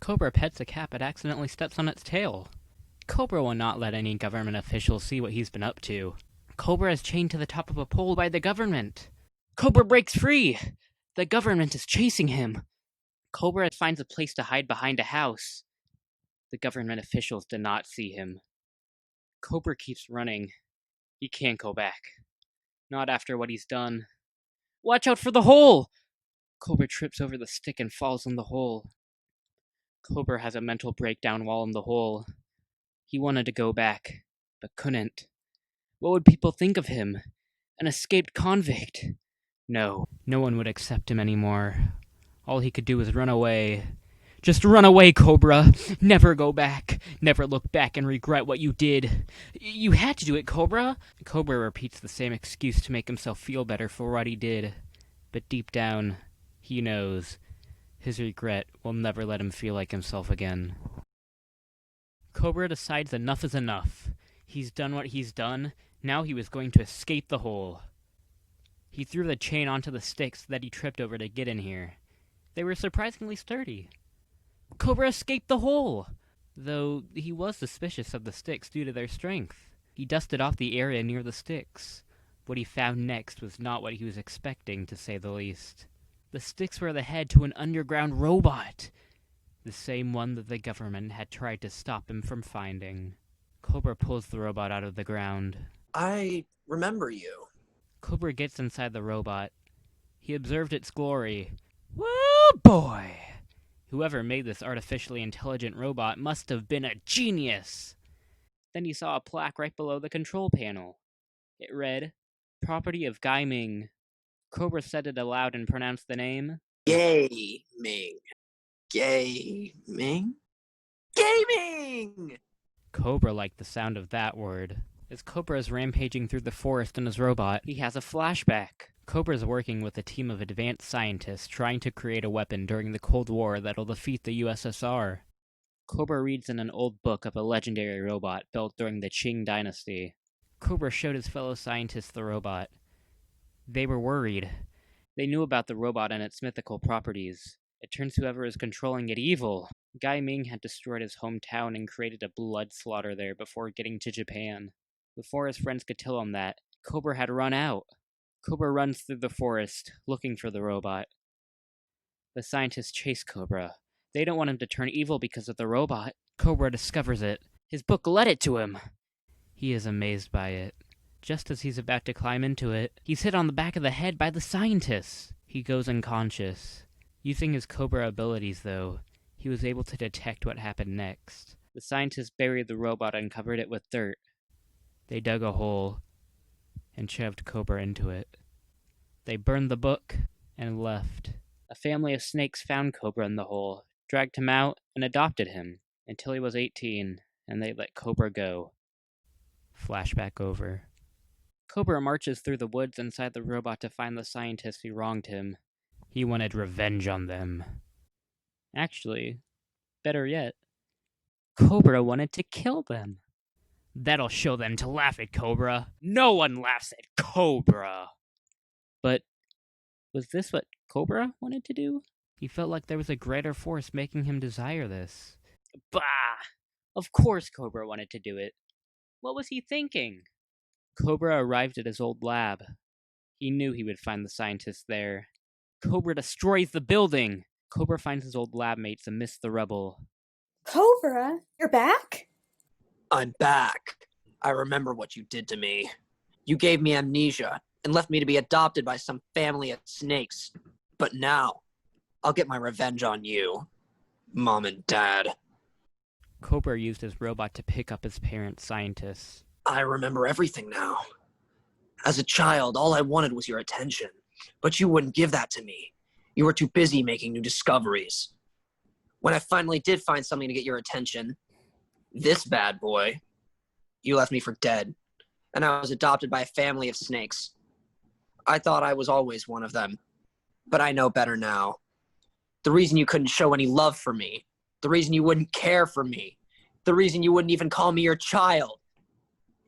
Kobruh pets a cat but accidentally steps on its tail. Kobruh will not let any government official see what he's been up to. Kobruh is chained to the top of a pole by the government. Kobruh breaks free! The government is chasing him. Kobruh finds a place to hide behind a house. The government officials do not see him. Kobruh keeps running. He can't go back. Not after what he's done. Watch out for the hole! Kobruh trips over the stick and falls in the hole. Kobruh has a mental breakdown while in the hole. He wanted to go back, but couldn't. What would people think of him? An escaped convict? No one would accept him anymore. All he could do was run away. Just run away, Kobruh! Never go back! Never look back and regret what you did! You had to do it, Kobruh! Kobruh repeats the same excuse to make himself feel better for what he did. But deep down, he knows. His regret will never let him feel like himself again. Kobruh decides enough is enough. He's done what he's done. Now he was going to escape the hole. He threw the chain onto the sticks that he tripped over to get in here. They were surprisingly sturdy. Kobruh escaped the hole! Though he was suspicious of the sticks due to their strength. He dusted off the area near the sticks. What he found next was not what he was expecting, to say the least. The sticks were the head to an underground robot. The same one that the government had tried to stop him from finding. Kobruh pulls the robot out of the ground. I remember you. Kobruh gets inside the robot. He observed its glory. Woo boy! Whoever made this artificially intelligent robot must have been a genius! Then he saw a plaque right below the control panel. It read, "Property of Gaming." Kobruh said it aloud and pronounced the name. Gaming. Gaming? Gaming! Kobruh liked the sound of that word. As Kobruh is rampaging through the forest in his robot, he has a flashback. Kobruh is working with a team of advanced scientists trying to create a weapon during the Cold War that'll defeat the USSR. Kobruh reads in an old book of a legendary robot built during the Qing dynasty. Kobruh showed his fellow scientists the robot. They were worried. They knew about the robot and its mythical properties. It turns whoever is controlling it evil. Guy Ming had destroyed his hometown and created a blood slaughter there before getting to Japan. Before his friends could tell him that, Kobruh had run out. Kobruh runs through the forest, looking for the robot. The scientists chase Kobruh. They don't want him to turn evil because of the robot. Kobruh discovers it. His book led it to him. He is amazed by it. Just as he's about to climb into it, he's hit on the back of the head by the scientists. He goes unconscious. Using his Kobruh abilities, though, he was able to detect what happened next. The scientists buried the robot and covered it with dirt. They dug a hole and shoved Kobruh into it. They burned the book and left. A family of snakes found Kobruh in the hole, dragged him out, and adopted him until he was 18, and they let Kobruh go. Flashback over. Kobruh marches through the woods inside the robot to find the scientists who wronged him. He wanted revenge on them. Actually, better yet, Kobruh wanted to kill them. That'll show them to laugh at Kobruh. No one laughs at Kobruh. But was this what Kobruh wanted to do? He felt like there was a greater force making him desire this. Bah! Of course Kobruh wanted to do it. What was he thinking? Kobruh arrived at his old lab. He knew he would find the scientists there. Kobruh destroys the building! Kobruh finds his old lab mates amidst the rubble. Kobruh, you're back? I'm back. I remember what you did to me. You gave me amnesia and left me to be adopted by some family of snakes. But now, I'll get my revenge on you, Mom and Dad. Kobruh used his robot to pick up his parents' scientists. I remember everything now. As a child, all I wanted was your attention, but you wouldn't give that to me. You were too busy making new discoveries. When I finally did find something to get your attention, this bad boy, you left me for dead, and I was adopted by a family of snakes. I thought I was always one of them, but I know better now. The reason you couldn't show any love for me, the reason you wouldn't care for me, the reason you wouldn't even call me your child,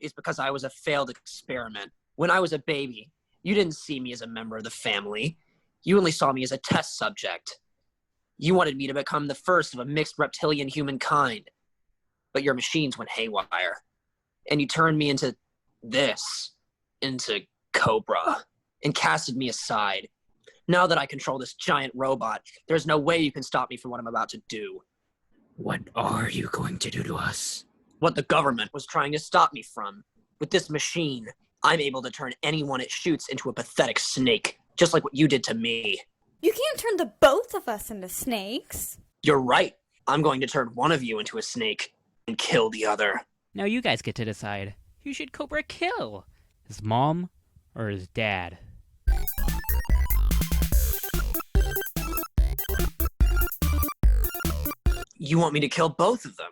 is because I was a failed experiment. When I was a baby, you didn't see me as a member of the family. You only saw me as a test subject. You wanted me to become the first of a mixed reptilian humankind, but your machines went haywire. And you turned me into Kobruh, and casted me aside. Now that I control this giant robot, there's no way you can stop me from what I'm about to do. What are you going to do to us? What the government was trying to stop me from. With this machine, I'm able to turn anyone it shoots into a pathetic snake, just like what you did to me. You can't turn the both of us into snakes. You're right. I'm going to turn one of you into a snake and kill the other. Now you guys get to decide. Who should Kobruh kill? His mom or his dad? You want me to kill both of them?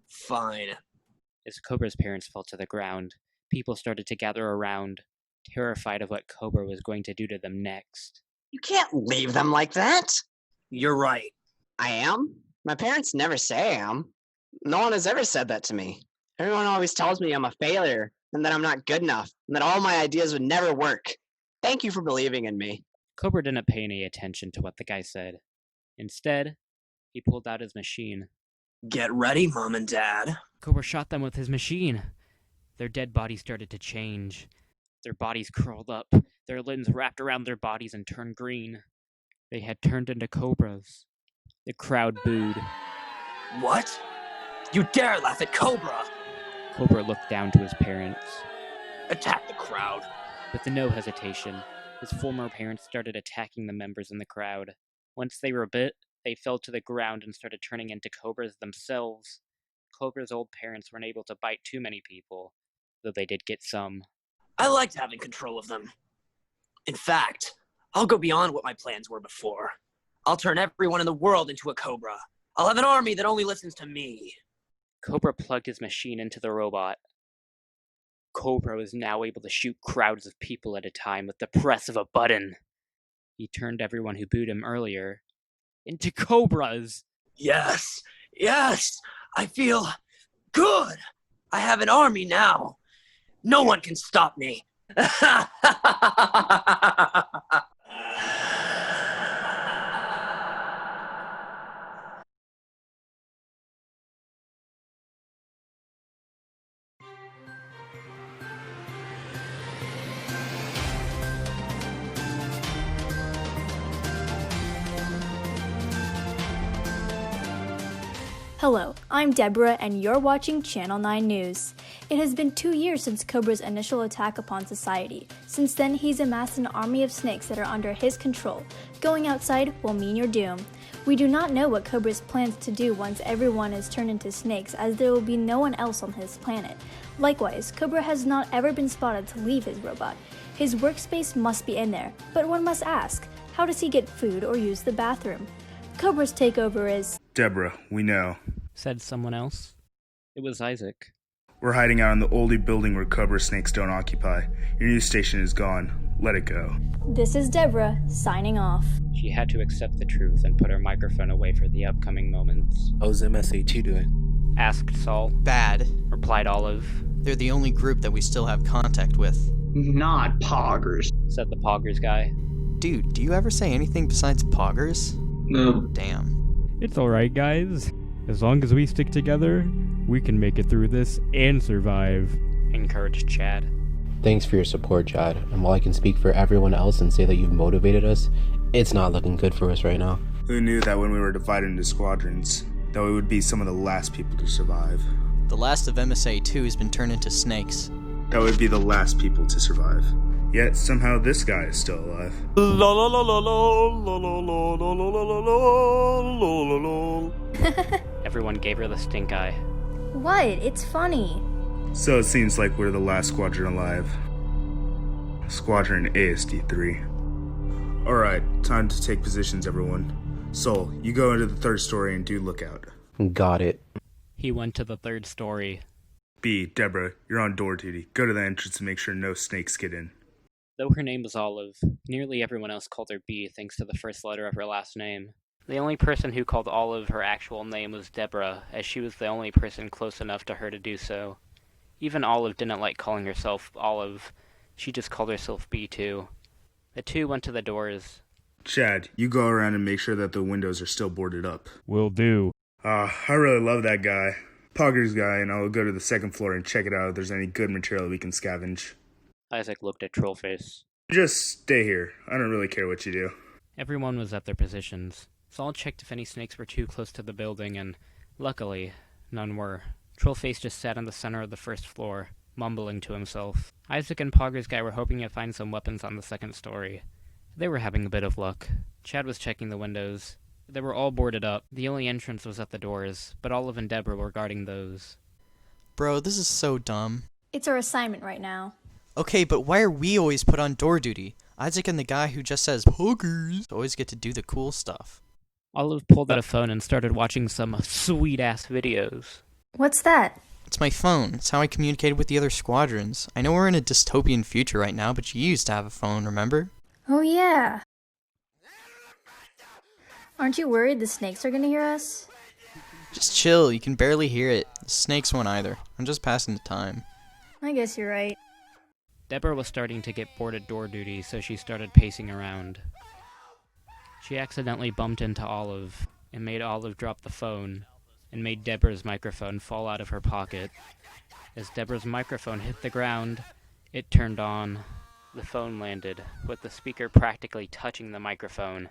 Fine. As Kobruh's parents fell to the ground, people started to gather around, terrified of what Kobruh was going to do to them next. You can't leave them like that. You're right. I am? My parents never say I am. No one has ever said that to me. Everyone always tells me I'm a failure, and that I'm not good enough, and that all my ideas would never work. Thank you for believing in me. Kobruh didn't pay any attention to what the guy said. Instead, he pulled out his machine. Get ready, Mom and Dad. Kobruh shot them with his machine. Their dead bodies started to change. Their bodies curled up, their limbs wrapped around their bodies and turned green. They had turned into Kobruhs. The crowd booed. What? You dare laugh at Kobruh! Kobruh looked down to his parents. Attack the crowd. With no hesitation, his former parents started attacking the members in the crowd. Once they were bit, they fell to the ground and started turning into Kobruhs themselves. Kobruh's old parents weren't able to bite too many people, though they did get some. I liked having control of them. In fact, I'll go beyond what my plans were before. I'll turn everyone in the world into a Kobruh. I'll have an army that only listens to me. Kobruh plugged his machine into the robot. Kobruh is now able to shoot crowds of people at a time with the press of a button. He turned everyone who booed him earlier into Kobruhs. Yes, I feel good. I have an army now. No one can stop me. Hello, I'm Deborah and you're watching Channel 9 News. It has been 2 years since Kobruh's initial attack upon society. Since then, he's amassed an army of snakes that are under his control. Going outside will mean your doom. We do not know what Kobruh's plans to do once everyone is turned into snakes, as there will be no one else on his planet. Likewise, Kobruh has not ever been spotted to leave his robot. His workspace must be in there, but one must ask, how does he get food or use the bathroom? Kobruh's takeover is... Deborah, we know, said someone else. It was Isaac. We're hiding out in the oldie building where Kobruh snakes don't occupy. Your news station is gone. Let it go. This is Deborah, signing off. She had to accept the truth and put her microphone away for the upcoming moments. How's MSA2 doing? Asked Saul. Bad. Replied Olive. They're the only group that we still have contact with. Not poggers. Said the Poggers guy. Dude, do you ever say anything besides poggers? No. Damn. It's alright, guys. As long as we stick together, we can make it through this and survive. Encouraged Chad. Thanks for your support, Chad. And while I can speak for everyone else and say that you've motivated us, it's not looking good for us right now. Who knew that when we were divided into squadrons, that we would be some of the last people to survive? The last of MSA2 has been turned into snakes. That would be the last people to survive. Yet somehow this guy is still alive. Everyone gave her the stink eye. What? It's funny. So it seems like we're the last squadron alive. Squadron ASD-3. Alright, time to take positions, everyone. Sol, you go into the third story and do lookout. Got it. He went to the third story. B, Deborah, you're on door duty. Go to the entrance and make sure no snakes get in. Though her name was Olive, nearly everyone else called her B thanks to the first letter of her last name. The only person who called Olive her actual name was Deborah, as she was the only person close enough to her to do so. Even Olive didn't like calling herself Olive. She just called herself B too. The two went to the doors. Chad, you go around and make sure that the windows are still boarded up. Will do. I really love that guy. Pogger's guy, and I'll go to the second floor and check it out if there's any good material we can scavenge. Isaac looked at Trollface. Just stay here. I don't really care what you do. Everyone was at their positions. Saul checked if any snakes were too close to the building, and luckily, none were. Trollface just sat in the center of the first floor, mumbling to himself. Isaac and Pogger's guy were hoping to find some weapons on the second story. They were having a bit of luck. Chad was checking the windows. They were all boarded up. The only entrance was at the doors, but Olive and Deborah were guarding those. Bro, this is so dumb. It's our assignment right now. Okay, but why are we always put on door duty? Isaac and the guy who just says poggers always get to do the cool stuff. Olive pulled out a phone and started watching some sweet-ass videos. What's that? It's my phone. It's how I communicated with the other squadrons. I know we're in a dystopian future right now, but you used to have a phone, remember? Oh yeah. Aren't you worried the snakes are gonna hear us? Just chill, you can barely hear it. The snakes won't either. I'm just passing the time. I guess you're right. Deborah was starting to get bored at door duty, so she started pacing around. She accidentally bumped into Olive, and made Olive drop the phone, and made Deborah's microphone fall out of her pocket. As Deborah's microphone hit the ground, it turned on. The phone landed, with the speaker practically touching the microphone.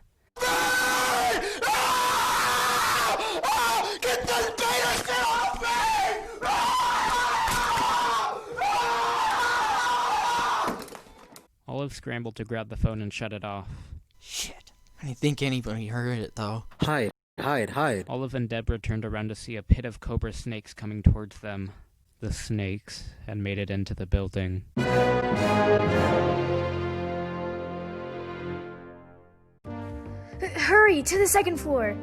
Get this beta shit off me! Olive scrambled to grab the phone and shut it off. Shit. I didn't think anybody heard it, though. Hide. Olive and Deborah turned around to see a pit of cobra snakes coming towards them. The snakes had made it into the building. Hurry, to the second floor!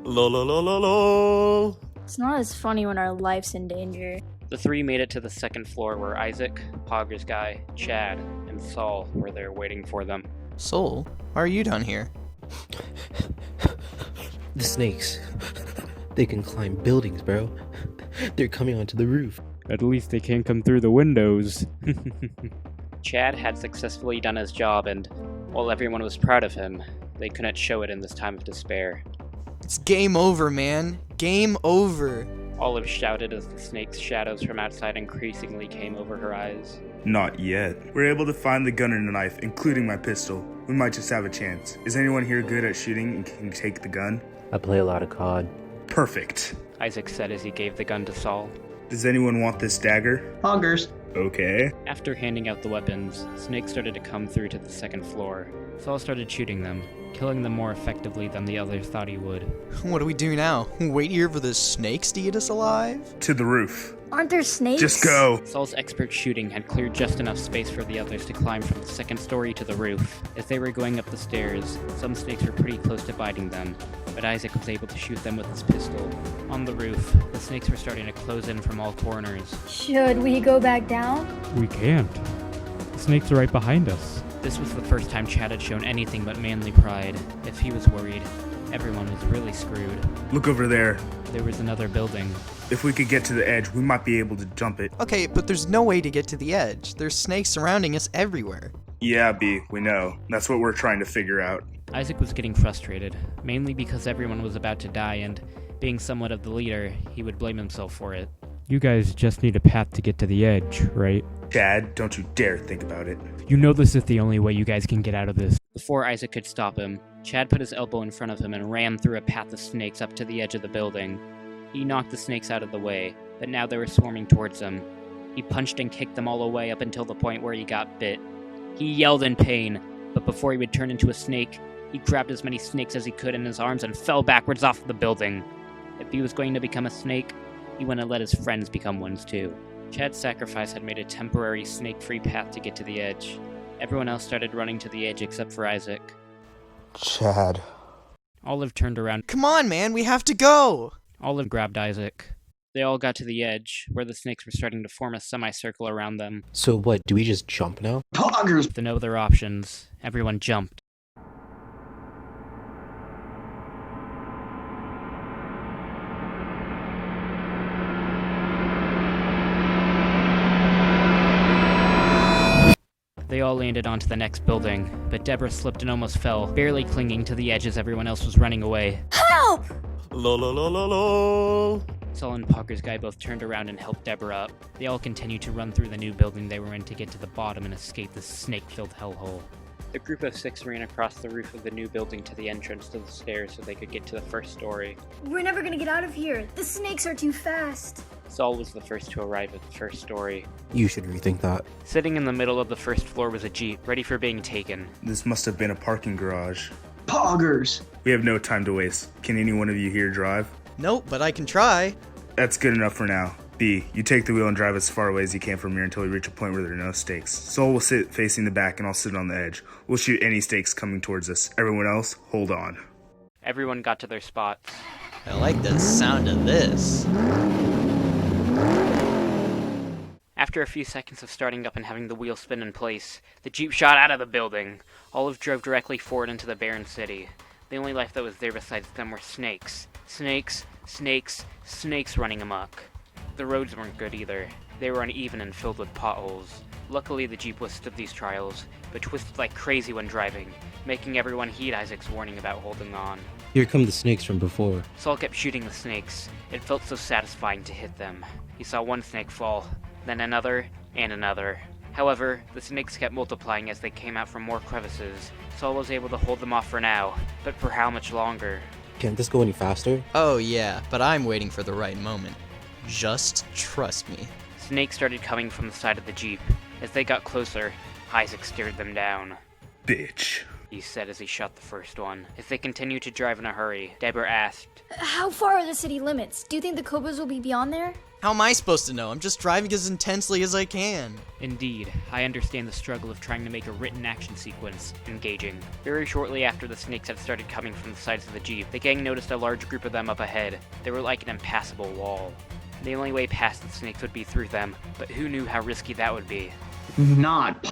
Lol. It's not as funny when our life's in danger. The three made it to the second floor where Isaac, Pogger's guy, Chad, and Saul were there waiting for them. Soul, why are you down here? The snakes. They can climb buildings, bro. They're coming onto the roof. At least they can't come through the windows. Chad had successfully done his job, and while everyone was proud of him, they couldn't show it in this time of despair. It's game over, man. Game over. Olive shouted as the snake's shadows from outside increasingly came over her eyes. Not yet. We're able to find the gun and the knife, including my pistol. We might just have a chance. Is anyone here good at shooting and can take the gun? I play a lot of COD. Perfect. Isaac said as he gave the gun to Saul. Does anyone want this dagger? Poggers. Okay. After handing out the weapons, snakes started to come through to the second floor. Saul started shooting them, killing them more effectively than the others thought he would. What do we do now? Wait here for the snakes to eat us alive? To the roof. Aren't there snakes? Just go! Saul's expert shooting had cleared just enough space for the others to climb from the second story to the roof. As they were going up the stairs, some snakes were pretty close to biting them, but Isaac was able to shoot them with his pistol. On the roof, the snakes were starting to close in from all corners. Should we go back down? We can't. The snakes are right behind us. This was the first time Chad had shown anything but manly pride. If he was worried, everyone was really screwed. Look over there. There was another building. If we could get to the edge, we might be able to jump it. Okay, but there's no way to get to the edge. There's snakes surrounding us everywhere. Yeah, B, we know. That's what we're trying to figure out. Isaac was getting frustrated, mainly because everyone was about to die and, being somewhat of the leader, he would blame himself for it. You guys just need a path to get to the edge, right? Chad, don't you dare think about it. You know this is the only way you guys can get out of this. Before Isaac could stop him, Chad put his elbow in front of him and ran through a path of snakes up to the edge of the building. He knocked the snakes out of the way, but now they were swarming towards him. He punched and kicked them all away up until the point where he got bit. He yelled in pain, but before he would turn into a snake, he grabbed as many snakes as he could in his arms and fell backwards off the building. If he was going to become a snake, he wouldn't let his friends become ones too. Chad's sacrifice had made a temporary snake-free path to get to the edge. Everyone else started running to the edge except for Isaac. Chad. Olive turned around. Come on, man, we have to go! Olive grabbed Isaac. They all got to the edge, where the snakes were starting to form a semicircle around them. So what, do we just jump now? Poggers. With no other options, everyone jumped. They all landed onto the next building, but Deborah slipped and almost fell, barely clinging to the edge as everyone else was running away. Help! Lol. Saul and Parker's guy both turned around and helped Deborah up. They all continued to run through the new building they were in to get to the bottom and escape this snake-filled hellhole. The group of 6 ran across the roof of the new building to the entrance to the stairs so they could get to the first story. We're never gonna get out of here. The snakes are too fast. Saul was the first to arrive at the first story. You should rethink that. Sitting in the middle of the first floor was a Jeep, ready for being taken. This must have been a parking garage. Poggers! We have no time to waste. Can any one of you here drive? Nope, but I can try. That's good enough for now. B, you take the wheel and drive as far away as you can from here until we reach a point where there are no stakes. Sol will sit facing the back and I'll sit on the edge. We'll shoot any stakes coming towards us. Everyone else, hold on. Everyone got to their spots. I like the sound of this. After a few seconds of starting up and having the wheel spin in place, the Jeep shot out of the building. Olive drove directly forward into the barren city. The only life that was there besides them were snakes. Snakes, snakes, snakes running amok. The roads weren't good either. They were uneven and filled with potholes. Luckily, the Jeep withstood these trials, but twisted like crazy when driving, making everyone heed Isaac's warning about holding on. Here come the snakes from before. Saul kept shooting the snakes. It felt so satisfying to hit them. He saw one snake fall, then another, and another. However, the snakes kept multiplying as they came out from more crevices. Saul was able to hold them off for now, but for how much longer? Can't this go any faster? Oh yeah, but I'm waiting for the right moment. Just trust me. Snakes started coming from the side of the Jeep. As they got closer, Isaac stared them down. Bitch. He said as he shot the first one. As they continued to drive in a hurry, Deborah asked, How far are the city limits? Do you think the Kobruhs will be beyond there? How am I supposed to know? I'm just driving as intensely as I can. Indeed, I understand the struggle of trying to make a written action sequence engaging. Very shortly after the snakes had started coming from the sides of the Jeep, the gang noticed a large group of them up ahead. They were like an impassable wall. The only way past the snakes would be through them, but who knew how risky that would be? Not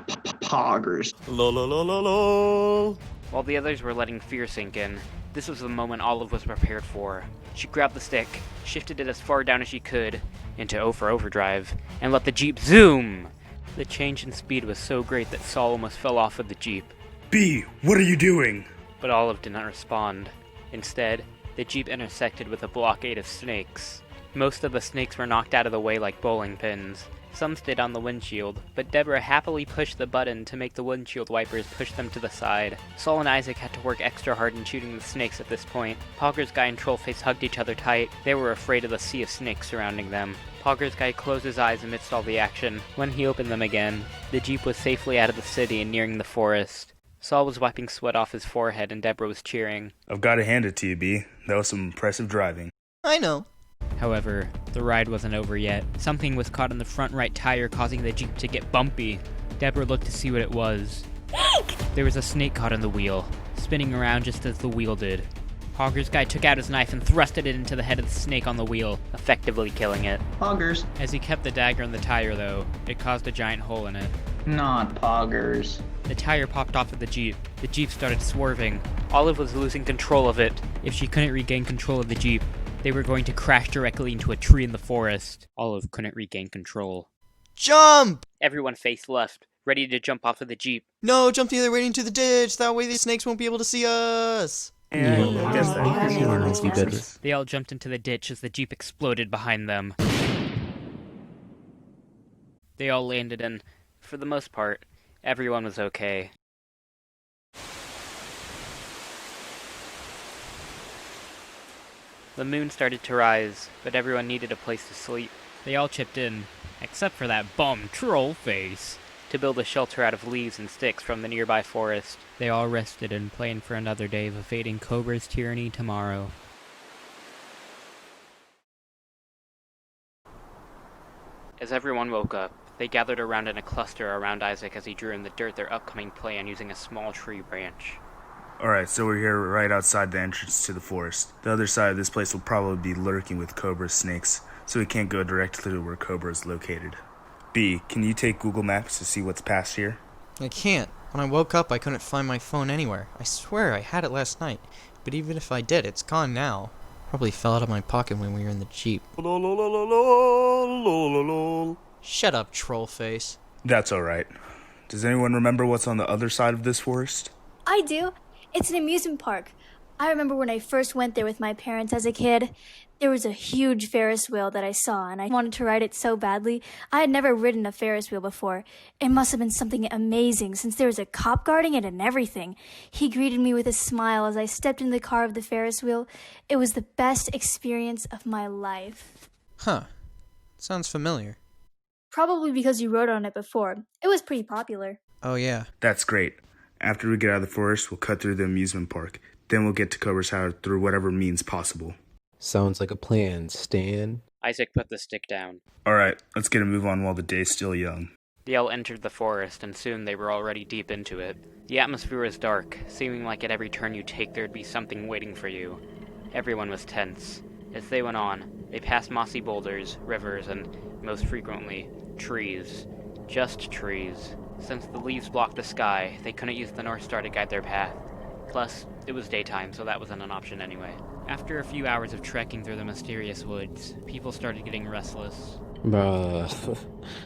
poggers. Lol. While the others were letting fear sink in, this was the moment Olive was prepared for. She grabbed the stick, shifted it as far down as she could, into O for overdrive, and let the Jeep zoom! The change in speed was so great that Saul almost fell off of the Jeep. B, what are you doing? But Olive did not respond. Instead, the Jeep intersected with a blockade of snakes. Most of the snakes were knocked out of the way like bowling pins. Some stayed on the windshield, but Deborah happily pushed the button to make the windshield wipers push them to the side. Saul and Isaac had to work extra hard in shooting the snakes at this point. Pogger's guy and Trollface hugged each other tight. They were afraid of the sea of snakes surrounding them. Pogger's guy closed his eyes amidst all the action. When he opened them again, the Jeep was safely out of the city and nearing the forest. Saul was wiping sweat off his forehead and Deborah was cheering. I've got to hand it to you, B. That was some impressive driving. I know. However, the ride wasn't over yet. Something was caught in the front right tire, causing the Jeep to get bumpy. Deborah looked to see what it was. There was a snake caught in the wheel, spinning around just as the wheel did. Pogger's guy took out his knife and thrusted it into the head of the snake on the wheel, effectively killing it. Poggers. As he kept the dagger in the tire, though, it caused a giant hole in it. Not poggers. The tire popped off of the Jeep. The Jeep started swerving. Olive was losing control of it. If she couldn't regain control of the Jeep, they were going to crash directly into a tree in the forest. Olive couldn't regain control. Jump! Everyone faced left, ready to jump off of the Jeep. No, jump the other way into the ditch. That way the snakes won't be able to see us. I guess that. They all jumped into the ditch as the Jeep exploded behind them. They all landed and, for the most part, everyone was okay. The moon started to rise, but everyone needed a place to sleep. They all chipped in, except for that bum Trollface, to build a shelter out of leaves and sticks from the nearby forest. They all rested and planned for another day of evading Kobra's tyranny tomorrow. As everyone woke up, they gathered around in a cluster around Isaac as he drew in the dirt their upcoming plan using a small tree branch. Alright, so we're here right outside the entrance to the forest. The other side of this place will probably be lurking with Kobra's snakes, so we can't go directly to where Kobra is located. B, can you take Google Maps to see what's past here? I can't. When I woke up, I couldn't find my phone anywhere. I swear I had it last night, but even if I did, it's gone now. Probably fell out of my pocket when we were in the Jeep. Shut up, Trollface. That's alright. Does anyone remember what's on the other side of this forest? I do. It's an amusement park. I remember when I first went there with my parents as a kid. There was a huge Ferris wheel that I saw, and I wanted to ride it so badly. I had never ridden a Ferris wheel before. It must have been something amazing, since there was a cop guarding it and everything. He greeted me with a smile as I stepped in the car of the Ferris wheel. It was the best experience of my life. Huh. Sounds familiar. Probably because you rode on it before. It was pretty popular. Oh, yeah. That's great. After we get out of the forest, we'll cut through the amusement park. Then we'll get to Kobrah's house through whatever means possible. Sounds like a plan, Stan. Isaac put the stick down. Alright, let's get a move on while the day's still young. They all entered the forest, and soon they were already deep into it. The atmosphere was dark, seeming like at every turn you take there'd be something waiting for you. Everyone was tense. As they went on, they passed mossy boulders, rivers, and, most frequently, trees. Just trees. Since the leaves blocked the sky, they couldn't use the North Star to guide their path. Plus, it was daytime, so that wasn't an option anyway. After a few hours of trekking through the mysterious woods, people started getting restless. Bruh,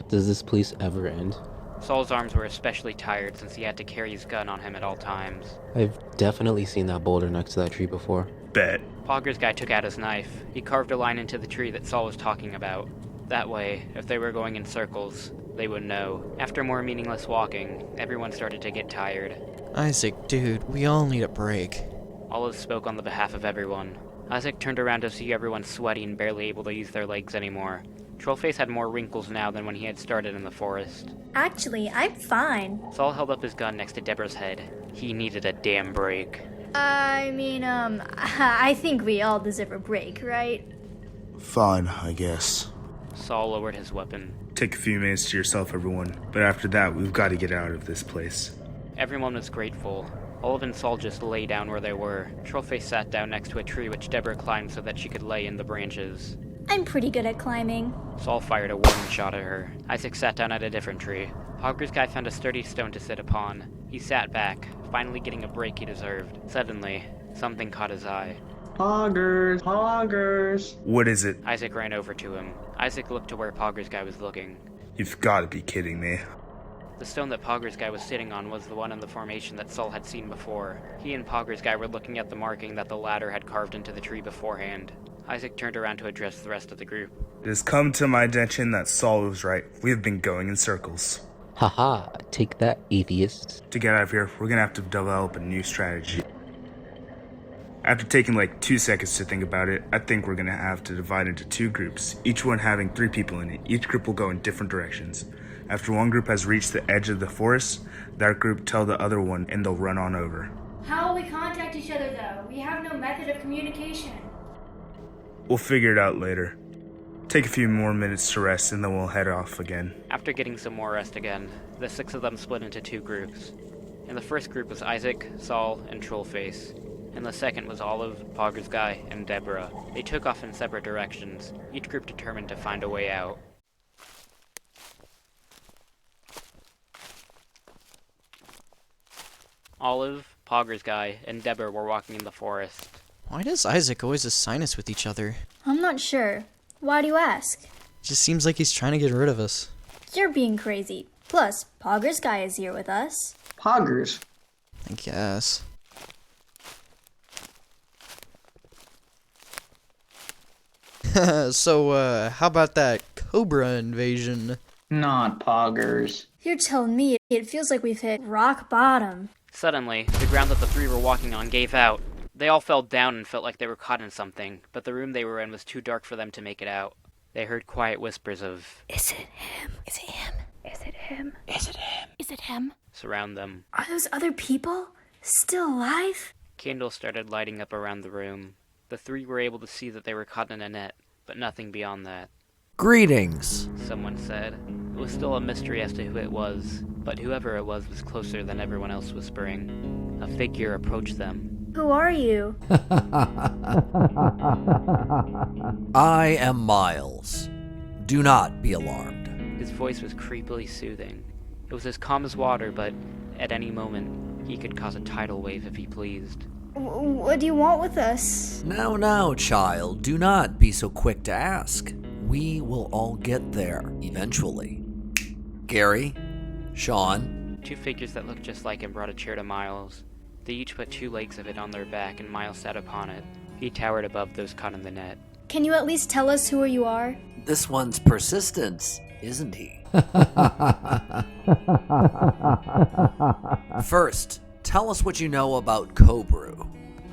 does this place ever end? Saul's arms were especially tired since he had to carry his gun on him at all times. I've definitely seen that boulder next to that tree before. Bet. Pogger's guy took out his knife. He carved a line into the tree that Saul was talking about. That way, if they were going in circles, they would know. After more meaningless walking, everyone started to get tired. Isaac, dude, we all need a break. Olive spoke on the behalf of everyone. Isaac turned around to see everyone sweaty and barely able to use their legs anymore. Trollface had more wrinkles now than when he had started in the forest. Actually, I'm fine. Saul held up his gun next to Deborah's head. He needed a damn break. I think we all deserve a break, right? Fine, I guess. Saul lowered his weapon. Take a few minutes to yourself, everyone. But after that, we've got to get out of this place. Everyone was grateful. Olive and Saul just lay down where they were. Trollface sat down next to a tree which Deborah climbed so that she could lay in the branches. I'm pretty good at climbing. Saul fired a warning shot at her. Isaac sat down at a different tree. Pogger's guy found a sturdy stone to sit upon. He sat back, finally getting a break he deserved. Suddenly, something caught his eye. Poggers! What is it? Isaac ran over to him. Isaac looked to where Pogger's guy was looking. You've got to be kidding me. The stone that Pogger's guy was sitting on was the one in the formation that Saul had seen before. He and Pogger's guy were looking at the marking that the latter had carved into the tree beforehand. Isaac turned around to address the rest of the group. It has come to my attention that Saul was right. We have been going in circles. Haha, take that, atheist. To get out of here, we're gonna have to develop a new strategy. After taking like 2 seconds to think about it, I think we're gonna have to divide into 2 groups, each one having 3 people in it. Each group will go in different directions. After one group has reached the edge of the forest, that group tell the other one and they'll run on over. How will we contact each other though? We have no method of communication. We'll figure it out later. Take a few more minutes to rest and then we'll head off again. After getting some more rest again, the 6 of them split into 2 groups. In the first group was Isaac, Saul, and Trollface. And the second was Olive, Pogger's guy, and Deborah. They took off in separate directions, each group determined to find a way out. Olive, Pogger's guy, and Deborah were walking in the forest. Why does Isaac always assign us with each other? I'm not sure. Why do you ask? Just seems like he's trying to get rid of us. You're being crazy. Plus, Pogger's guy is here with us. Poggers? I guess. So, how about that Kobruh invasion? Not poggers. You're telling me it feels like we've hit rock bottom. Suddenly, the ground that the 3 were walking on gave out. They all fell down and felt like they were caught in something, but the room they were in was too dark for them to make it out. They heard quiet whispers of, Is it him? Is it him? Is it him? Is it him? Is it him? surround them. Are those other people still alive? Candles started lighting up around the room. The 3 were able to see that they were caught in a net, but nothing beyond that. Greetings, Someone said. It was still a mystery as to who it was, but whoever it was closer than everyone else whispering. A figure approached them. Who are you? I am Miles. Do not be alarmed. His voice was creepily soothing. It was as calm as water, but at any moment, he could cause a tidal wave if he pleased. What do you want with us? Now, child, do not be so quick to ask. We will all get there, eventually. Gary, Sean, Two figures that looked just like him brought a chair to Miles. They each put 2 legs of it on their back, and Miles sat upon it. He towered above those caught in the net. Can you at least tell us who you are? This one's persistent, isn't he? First, tell us what you know about Kobruh.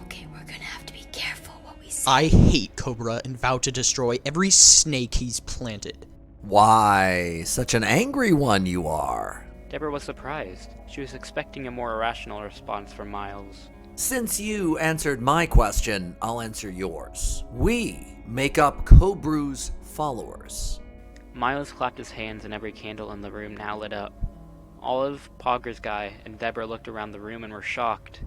Okay, we're gonna have to be careful what we say. I hate Kobruh and vow to destroy every snake he's planted. Why, such an angry one you are. Deborah was surprised. She was expecting a more irrational response from Miles. Since you answered my question, I'll answer yours. We make up Kobruh's followers. Miles clapped his hands and every candle in the room now lit up. Olive, Pogger's guy, and Deborah looked around the room and were shocked.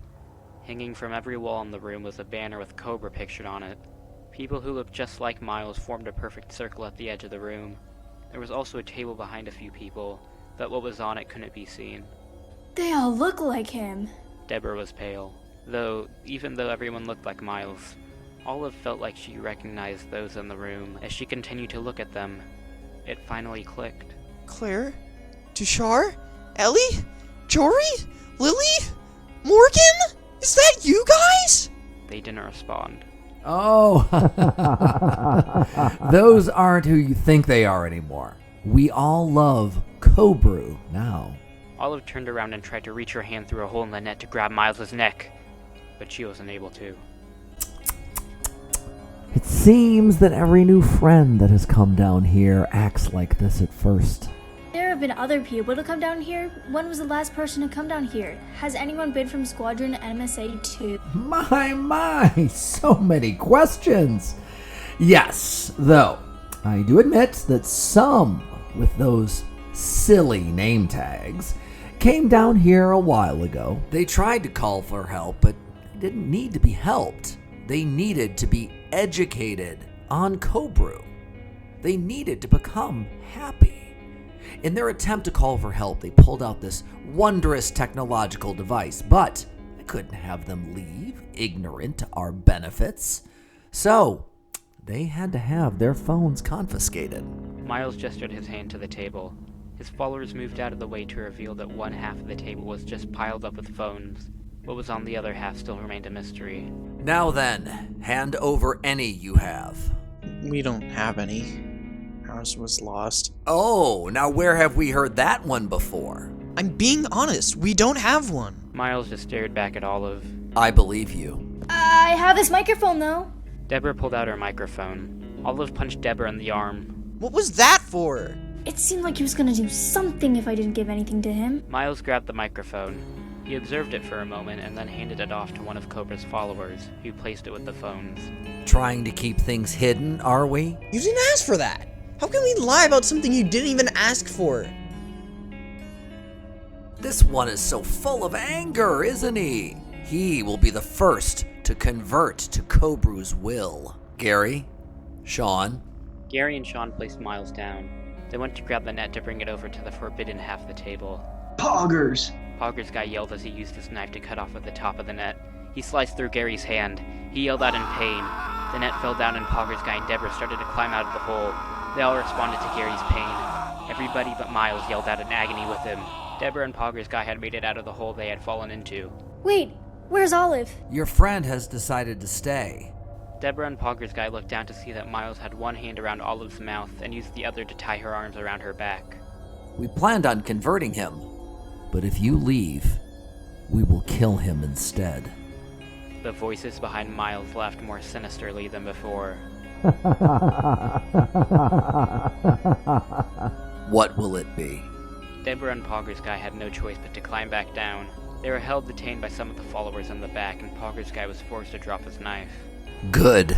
Hanging from every wall in the room was a banner with Kobruh pictured on it. People who looked just like Miles formed a perfect circle at the edge of the room. There was also a table behind a few people, but what was on it couldn't be seen. They all look like him. Deborah was pale. Even though everyone looked like Miles, Olive felt like she recognized those in the room as she continued to look at them. It finally clicked. Claire? Tushar? Ellie? Jory? Lily? Morgan? Is that you guys? They didn't respond. Oh, those aren't who you think they are anymore. We all love Kobruh now. Olive turned around and tried to reach her hand through a hole in the net to grab Miles' neck, but she wasn't able to. It seems that every new friend that has come down here acts like this at first. There have been other people to come down here. When was the last person to come down here? Has anyone been from Squadron MSA 2? My, so many questions. Yes, though, I do admit that some with those silly name tags came down here a while ago. They tried to call for help, but they didn't need to be helped. They needed to be educated on Kobruh. They needed to become happy. In their attempt to call for help, they pulled out this wondrous technological device, but I couldn't have them leave ignorant to our benefits. So, they had to have their phones confiscated. Miles gestured his hand to the table. His followers moved out of the way to reveal that one half of the table was just piled up with phones. What was on the other half still remained a mystery. Now then, hand over any you have. We don't have any. Ours was lost. Oh, now where have we heard that one before? I'm being honest, we don't have one. Miles just stared back at Olive. I believe you. I have this microphone, though. Deborah pulled out her microphone. Olive punched Deborah in the arm. What was that for? It seemed like he was gonna do something if I didn't give anything to him. Miles grabbed the microphone. He observed it for a moment and then handed it off to one of Kobrah's followers, who placed it with the phones. Trying to keep things hidden, are we? You didn't ask for that! How can we lie about something you didn't even ask for? This one is so full of anger, isn't he? He will be the first to convert to Kobruh's will. Gary? Sean? Gary and Sean placed Miles down. They went to grab the net to bring it over to the forbidden half of the table. Poggers! Pogger's guy yelled as he used his knife to cut off at the top of the net. He sliced through Gary's hand. He yelled out in pain. The net fell down and Pogger's guy and Deborah started to climb out of the hole. They all responded to Gary's pain. Everybody but Miles yelled out in agony with him. Deborah and Pogger's guy had made it out of the hole they had fallen into. Wait, where's Olive? Your friend has decided to stay. Deborah and Pogger's guy looked down to see that Miles had one hand around Olive's mouth and used the other to tie her arms around her back. We planned on converting him, but if you leave, we will kill him instead. The voices behind Miles laughed more sinisterly than before. What will it be? Deborah and Pogger's guy had no choice but to climb back down. They were held detained by some of the followers in the back, and Pogger's guy was forced to drop his knife. Good,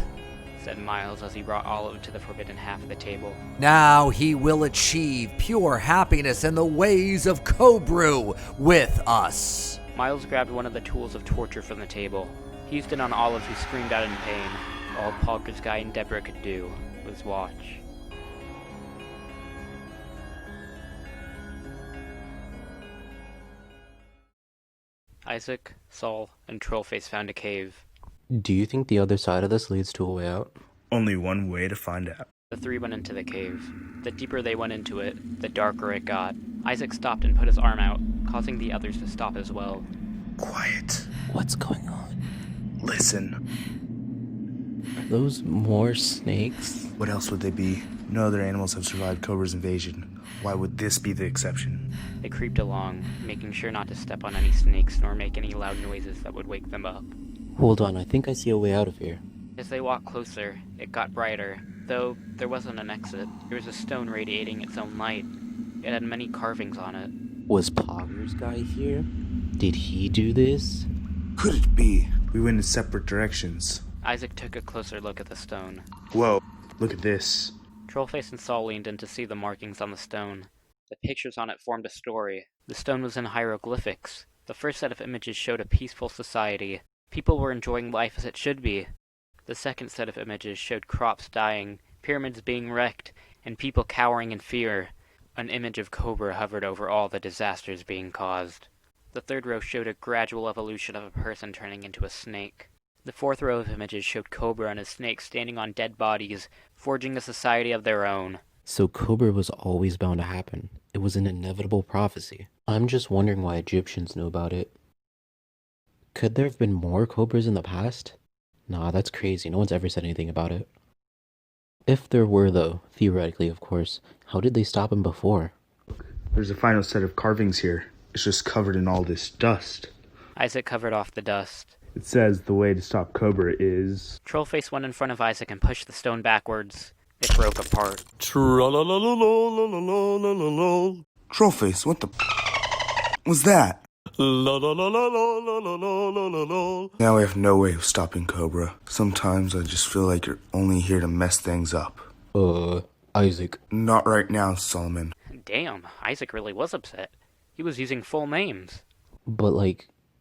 said Miles as he brought Olive to the forbidden half of the table. Now he will achieve pure happiness in the ways of Kobruh with us. Miles grabbed one of the tools of torture from the table. He used it on Olive, who screamed out in pain. All Pogger's guy and Deborah could do was watch. Isaac, Saul, and Trollface found a cave. Do you think the other side of this leads to a way out? Only one way to find out. The three went into the cave. The deeper they went into it, the darker it got. Isaac stopped and put his arm out, causing the others to stop as well. Quiet. What's going on? Listen. Are those more snakes? What else would they be? No other animals have survived Kobra's invasion. Why would this be the exception? They creeped along, making sure not to step on any snakes nor make any loud noises that would wake them up. Hold on, I think I see a way out of here. As they walked closer, it got brighter, though there wasn't an exit. There was a stone radiating its own light. It had many carvings on it. Was Pogger's guy here? Did he do this? Could it be? We went in separate directions. Isaac took a closer look at the stone. Whoa, look at this. Trollface and Saul leaned in to see the markings on the stone. The pictures on it formed a story. The stone was in hieroglyphics. The first set of images showed a peaceful society. People were enjoying life as it should be. The second set of images showed crops dying, pyramids being wrecked, and people cowering in fear. An image of Kobruh hovered over all the disasters being caused. The third row showed a gradual evolution of a person turning into a snake. The fourth row of images showed Kobruh and his snake standing on dead bodies, forging a society of their own. So Kobruh was always bound to happen. It was an inevitable prophecy. I'm just wondering why Egyptians knew about it. Could there have been more Kobruhs in the past? Nah, that's crazy. No one's ever said anything about it. If there were, though, theoretically, of course, how did they stop him before? There's a final set of carvings here. It's just covered in all this dust. Isaac covered off the dust. It says the way to stop Kobruh is... Trollface went in front of Isaac and pushed the stone backwards. It broke apart. Trollface, what the... was that? Now I have no way of stopping Kobruh. Sometimes I just feel like you're only here to mess things up. Isaac. Not right now, Solomon. Damn, Isaac really was upset. He was using full names. But,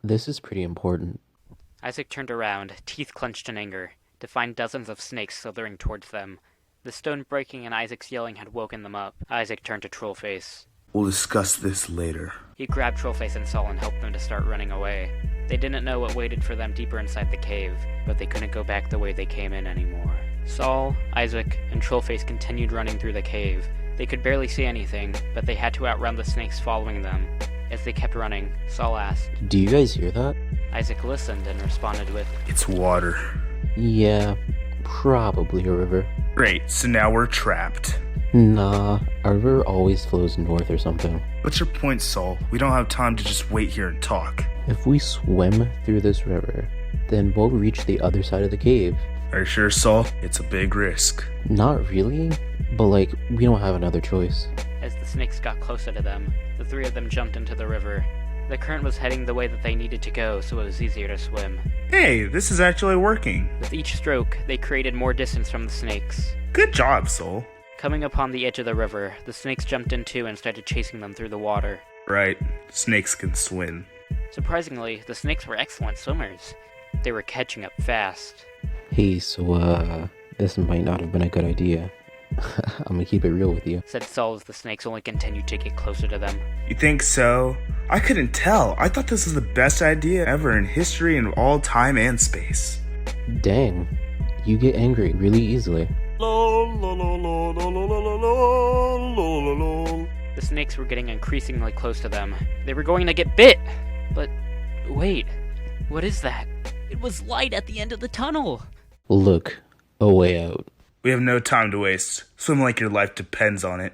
this is pretty important. Isaac turned around, teeth clenched in anger, to find dozens of snakes slithering towards them. The stone breaking and Isaac's yelling had woken them up. Isaac turned to Trollface. We'll discuss this later. He grabbed Trollface and Saul and helped them to start running away. They didn't know what waited for them deeper inside the cave, but they couldn't go back the way they came in anymore. Saul, Isaac, and Trollface continued running through the cave. They could barely see anything, but they had to outrun the snakes following them. As they kept running, Saul asked, "Do you guys hear that?" Isaac listened and responded with, "It's water." "Yeah, probably a river." Great, so now we're trapped. Nah, our river always flows north or something. What's your point, Saul? We don't have time to just wait here and talk. If we swim through this river, then we'll reach the other side of the cave. Are you sure, Saul? It's a big risk. Not really, but we don't have another choice. As the snakes got closer to them, the three of them jumped into the river. The current was heading the way that they needed to go, so it was easier to swim. Hey, this is actually working. With each stroke, they created more distance from the snakes. Good job, Saul. Coming upon the edge of the river, the snakes jumped in too and started chasing them through the water. Right, snakes can swim. Surprisingly, the snakes were excellent swimmers. They were catching up fast. Hey, so, this might not have been a good idea. I'm gonna keep it real with you, said Saul as the snakes only continued to get closer to them. You think so? I couldn't tell. I thought this was the best idea ever in history in all time and space. Dang, you get angry really easily. The snakes were getting increasingly close to them. They were going to get bit! But, wait, what is that? It was light at the end of the tunnel! Look, a way out. We have no time to waste. Swim like your life depends on it.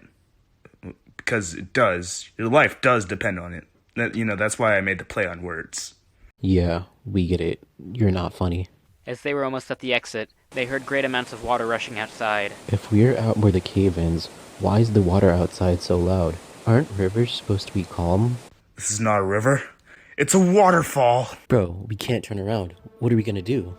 Because it does. Your life does depend on it. That's why I made the play on words. Yeah, we get it. You're not funny. As they were almost at the exit, they heard great amounts of water rushing outside. If we're out where the cave ends, why is the water outside so loud? Aren't rivers supposed to be calm? This is not a river. It's a waterfall. Bro, we can't turn around. What are we gonna do?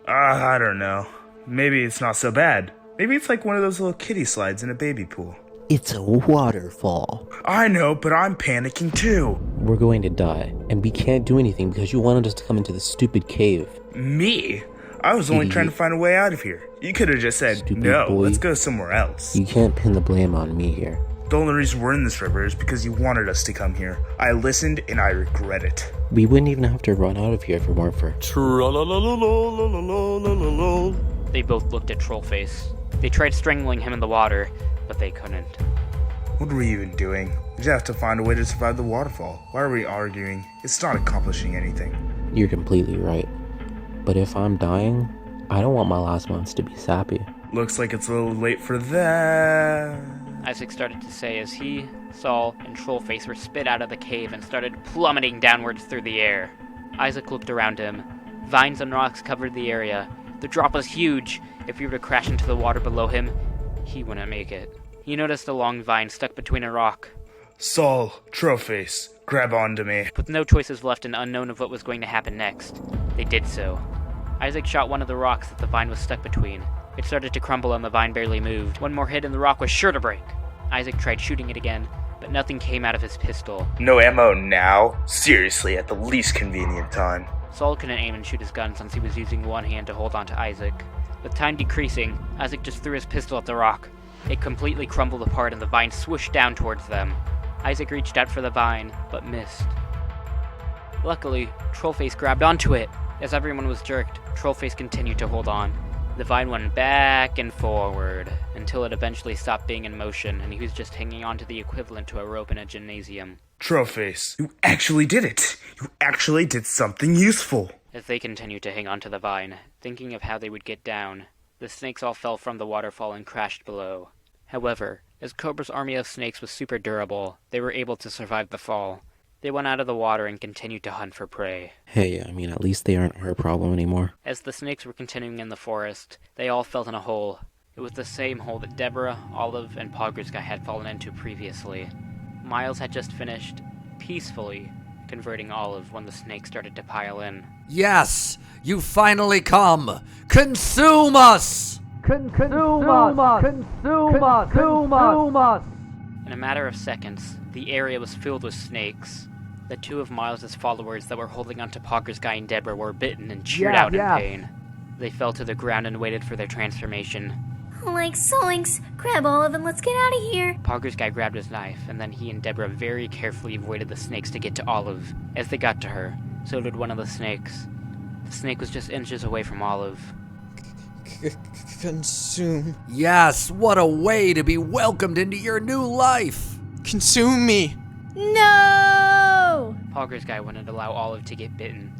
I don't know. Maybe it's not so bad. Maybe it's like one of those little kiddie slides in a baby pool. It's a waterfall. I know, but I'm panicking too. We're going to die, and we can't do anything because you wanted us to come into this stupid cave. Me? I was only trying to find a way out of here. You could have just said, Stupid no, boy. Let's go somewhere else. You can't pin the blame on me here. The only reason we're in this river is because you wanted us to come here. I listened, and I regret it. We wouldn't even have to run out of here if it weren't for... They They both looked at Trollface. They tried strangling him in the water, but they couldn't. What are we even doing? We just have to find a way to survive the waterfall. Why are we arguing? It's not accomplishing anything. You're completely right. But if I'm dying, I don't want my last months to be sappy. Looks like it's a little late for that. Isaac started to say as he, Saul, and Trollface were spit out of the cave and started plummeting downwards through the air. Isaac looked around him. Vines and rocks covered the area. The drop was huge. If he were to crash into the water below him, he wouldn't make it. He noticed a long vine stuck between a rock. Saul, Trollface, grab onto me. With no choices left and unknown of what was going to happen next, they did so. Isaac shot one of the rocks that the vine was stuck between. It started to crumble and the vine barely moved. One more hit and the rock was sure to break. Isaac tried shooting it again, but nothing came out of his pistol. No ammo now? Seriously, at the least convenient time. Saul couldn't aim and shoot his gun since he was using one hand to hold onto Isaac. With time decreasing, Isaac just threw his pistol at the rock. It completely crumbled apart and the vine swooshed down towards them. Isaac reached out for the vine, but missed. Luckily, Trollface grabbed onto it. As everyone was jerked, Trollface continued to hold on. The vine went back and forward, until it eventually stopped being in motion and he was just hanging on to the equivalent to a rope in a gymnasium. Trollface, you actually did it! You actually did something useful! As they continued to hang onto the vine, thinking of how they would get down, the snakes all fell from the waterfall and crashed below. However, as Kobrah's army of snakes was super durable, they were able to survive the fall. They went out of the water and continued to hunt for prey. Hey, I mean, at least they aren't our problem anymore. As the snakes were continuing in the forest, they all fell in a hole. It was the same hole that Deborah, Olive, and Pogger's guy had fallen into previously. Miles had just finished, peacefully, converting Olive when the snakes started to pile in. Yes, you finally come. Consume us! Consume us! Consume us! Consume us! In a matter of seconds, the area was filled with snakes. The two of Miles' followers that were holding onto Pogger's guy and Deborah were bitten and chewed out in pain. They fell to the ground and waited for their transformation. Like soinks, grab Olive and let's get out of here. Pogger's guy grabbed his knife, and then he and Deborah very carefully avoided the snakes to get to Olive. As they got to her, so did one of the snakes. The snake was just inches away from Olive. Consume. Yes, what a way to be welcomed into your new life. Consume me. No! Pogger's guy wouldn't allow Olive to get bitten.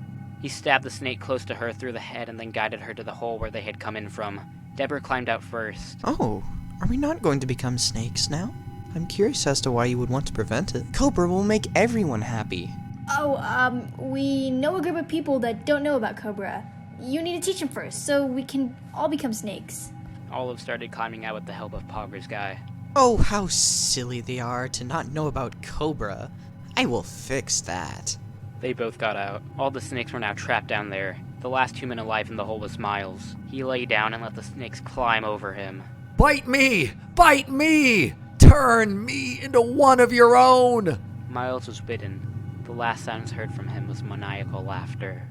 He stabbed the snake close to her through the head and then guided her to the hole where they had come in from. Deborah climbed out first. Oh, are we not going to become snakes now? I'm curious as to why you would want to prevent it. Kobrah will make everyone happy. Oh, we know a group of people that don't know about Kobrah. You need to teach them first, so we can all become snakes. Olive started climbing out with the help of Pogger's guy. Oh, how silly they are to not know about Kobrah. I will fix that. They both got out. All the snakes were now trapped down there. The last human alive in the hole was Miles. He lay down and let the snakes climb over him. Bite me! Bite me! Turn me into one of your own! Miles was bitten. The last sounds heard from him was maniacal laughter.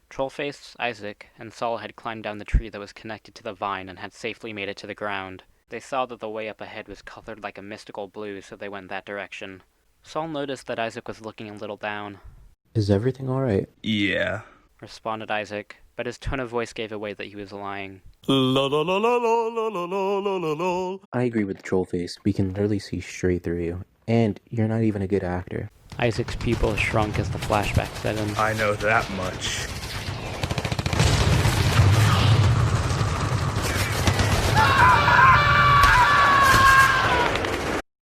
Trollface, Isaac, and Saul had climbed down the tree that was connected to the vine and had safely made it to the ground. They saw that the way up ahead was colored like a mystical blue, so they went that direction. Saul noticed that Isaac was looking a little down. Is everything alright? Yeah, responded Isaac, but his tone of voice gave away that he was lying. La la la la la la la la la la. I agree with Trollface. We can literally see straight through you. And you're not even a good actor. Isaac's pupils shrunk as the flashback set in. I know that much.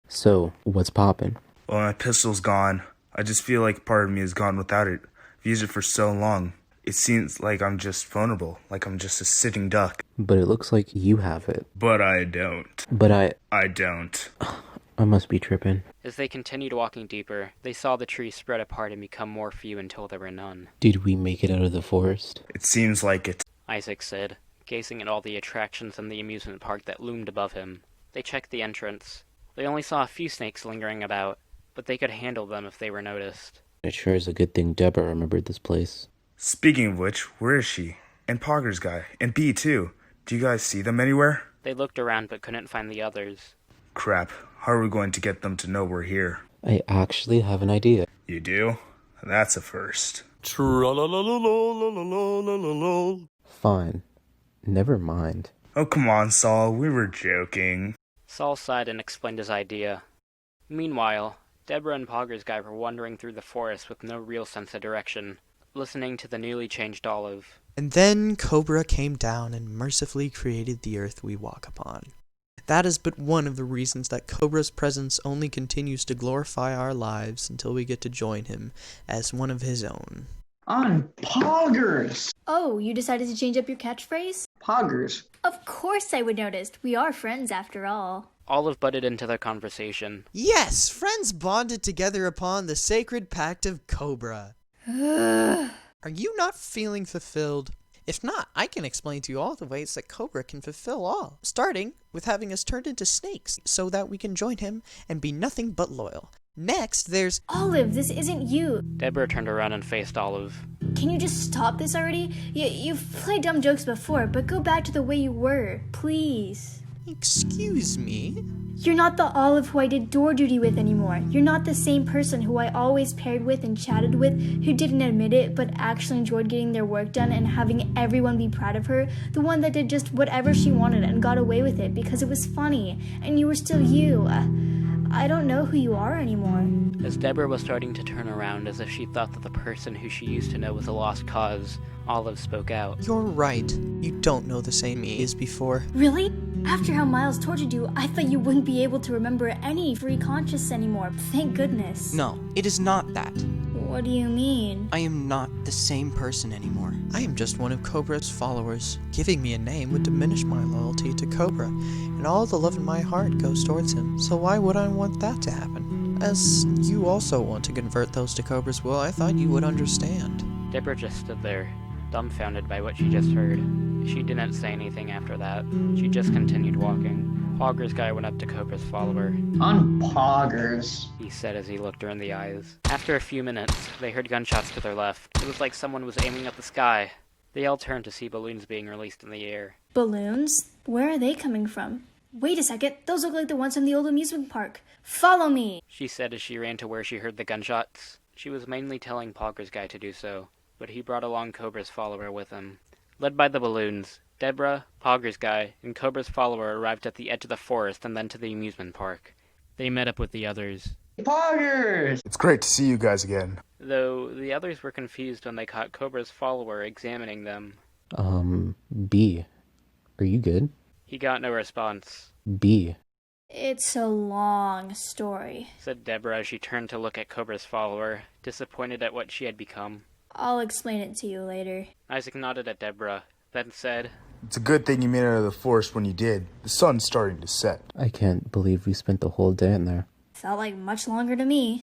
So, what's poppin'? Well, my pistol's gone. I just feel like part of me is gone without it. I've used it for so long. It seems like I'm just vulnerable, like I'm just a sitting duck. But it looks like you have it. But I don't. I don't. I must be tripping. As they continued walking deeper, they saw the trees spread apart and become more few until there were none. Did we make it out of the forest? It seems like it, Isaac said, gazing at all the attractions in the amusement park that loomed above him. They checked the entrance. They only saw a few snakes lingering about, but they could handle them if they were noticed. It sure is a good thing Deborah remembered this place. Speaking of which, where is she? And Pogger's guy. And B too. Do you guys see them anywhere? They looked around but couldn't find the others. Crap. How are we going to get them to know we're here? I actually have an idea. You do? That's a first. Tra-la-la-la-la-la-la-la-la-la. Fine. Never mind. Oh, come on, Saul. We were joking. Saul sighed and explained his idea. Meanwhile, Deborah and Pogger's guy were wandering through the forest with no real sense of direction, listening to the newly changed Olive. And then Kobruh came down and mercifully created the earth we walk upon. That is but one of the reasons that Kobruh's presence only continues to glorify our lives until we get to join him as one of his own. On Poggers! Oh, you decided to change up your catchphrase? Poggers. Of course I would notice. We are friends after all. Olive butted into the conversation. Yes, friends bonded together upon the sacred pact of Kobruh. Are you not feeling fulfilled? If not, I can explain to you all the ways that Kobruh can fulfill all, starting with having us turned into snakes so that we can join him and be nothing but loyal. Next, there's... Olive, this isn't you. Deborah turned around and faced Olive. Can you just stop this already? You've played dumb jokes before, but go back to the way you were, please. Excuse me? You're not the Olive who I did door duty with anymore. You're not the same person who I always paired with and chatted with, who didn't admit it, but actually enjoyed getting their work done and having everyone be proud of her. The one that did just whatever she wanted and got away with it because it was funny, and you were still you. I don't know who you are anymore. As Deborah was starting to turn around as if she thought that the person who she used to know was a lost cause, Olive spoke out. You're right. You don't know the same me as before. Really? After how Miles tortured you, I thought you wouldn't be able to remember any free conscious anymore. Thank goodness. No, it is not that. What do you mean? I am not the same person anymore. I am just one of Kobruh's followers. Giving me a name would diminish my loyalty to Kobruh, and all the love in my heart goes towards him. So why would I want that to happen? As you also want to convert those to Kobruh's will, I thought you would understand. Deborah just stood there, dumbfounded by what she just heard. She didn't say anything after that. She just continued walking. Pogger's guy went up to Kobruh's follower. On Poggers, he said as he looked her in the eyes. After a few minutes, they heard gunshots to their left. It was like someone was aiming at the sky. They all turned to see balloons being released in the air. Balloons? Where are they coming from? Wait a second, those look like the ones from the old amusement park. Follow me! She said as she ran to where she heard the gunshots. She was mainly telling Pogger's guy to do so, but he brought along Kobruh's follower with him. Led by the balloons, Deborah, Pogger's guy, and Kobruh's follower arrived at the edge of the forest and then to the amusement park. They met up with the others. Poggers! It's great to see you guys again. Though the others were confused when they caught Kobruh's follower examining them. B. Are you good? He got no response. B. It's a long story, said Deborah as she turned to look at Kobruh's follower, disappointed at what she had become. I'll explain it to you later. Isaac nodded at Deborah, then said, It's a good thing you made it out of the forest when you did. The sun's starting to set. I can't believe we spent the whole day in there. Felt like much longer to me.